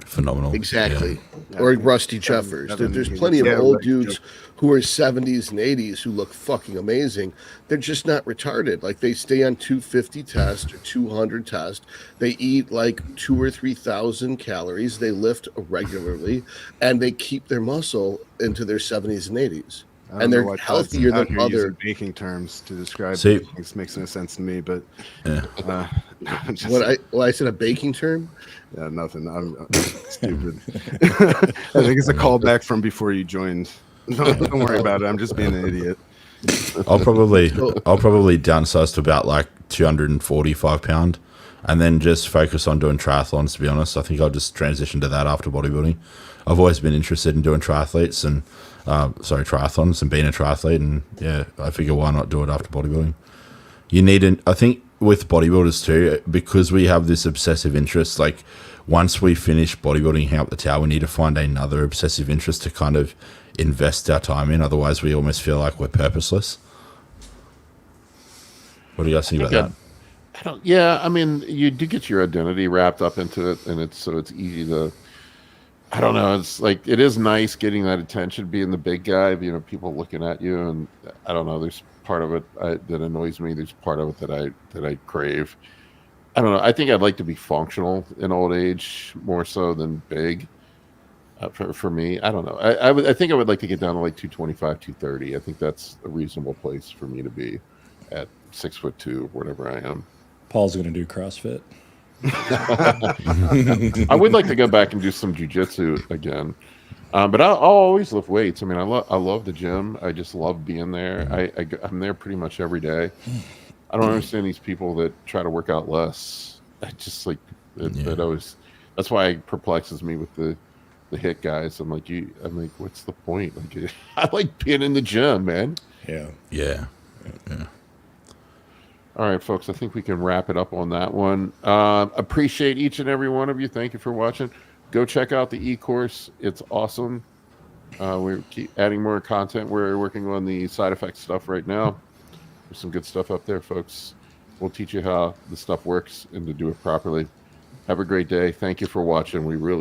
Phenomenal. Exactly. Or Rusty Chuffers. There's plenty of old dudes who are 70s and 80s who look fucking amazing. They're just not retarded. Like they stay on 250 test or 200 test. They eat like 2,000 or 3,000 calories. They lift regularly, and they keep their muscle into their 70s and 80s. And they're healthier than other baking terms to describe See, things. Makes no sense to me, but I said a baking term. Yeah, nothing. I'm stupid. I think it's a callback from before you joined. Don't worry about it. I'm just being an idiot. I'll probably downsize to about like 245 pound, and then just focus on doing triathlons. To be honest, I think I'll just transition to that after bodybuilding. I've always been interested in doing triathlons and being a triathlete, and yeah, I figure why not do it after bodybuilding. I think with bodybuilders too, because we have this obsessive interest, like once we finish bodybuilding, hang up the towel, we need to find another obsessive interest to kind of invest our time in. Otherwise, we almost feel like we're purposeless. What do you guys think about that? Yeah, I mean, you do get your identity wrapped up into it, and it's easy to. I don't know. It's like it is nice getting that attention, being the big guy. You know, people looking at you, and I don't know. There's part of it that annoys me. There's part of it that I crave. I don't know. I think I'd like to be functional in old age more so than big. For me, I don't know. I think I would like to get down to like 225, 230. I think that's a reasonable place for me to be at 6'2", whatever I am. Paul's going to do CrossFit. I would like to go back and do some jujitsu again, but I'll always lift weights. I mean, I love the gym. I just love being there. I'm there pretty much every day. I don't understand these people that try to work out less. I just like it always. That's why it perplexes me with the hit guys. I'm like, what's the point? Like, I like being in the gym, man. Yeah. All right, folks, I think we can wrap it up on that one. Appreciate each and every one of you. Thank you for watching. Go check out the e-course. It's awesome. We keep adding more content. We're working on the side effect stuff right now. There's some good stuff up there, folks. We'll teach you how the stuff works and to do it properly. Have a great day. Thank you for watching. We really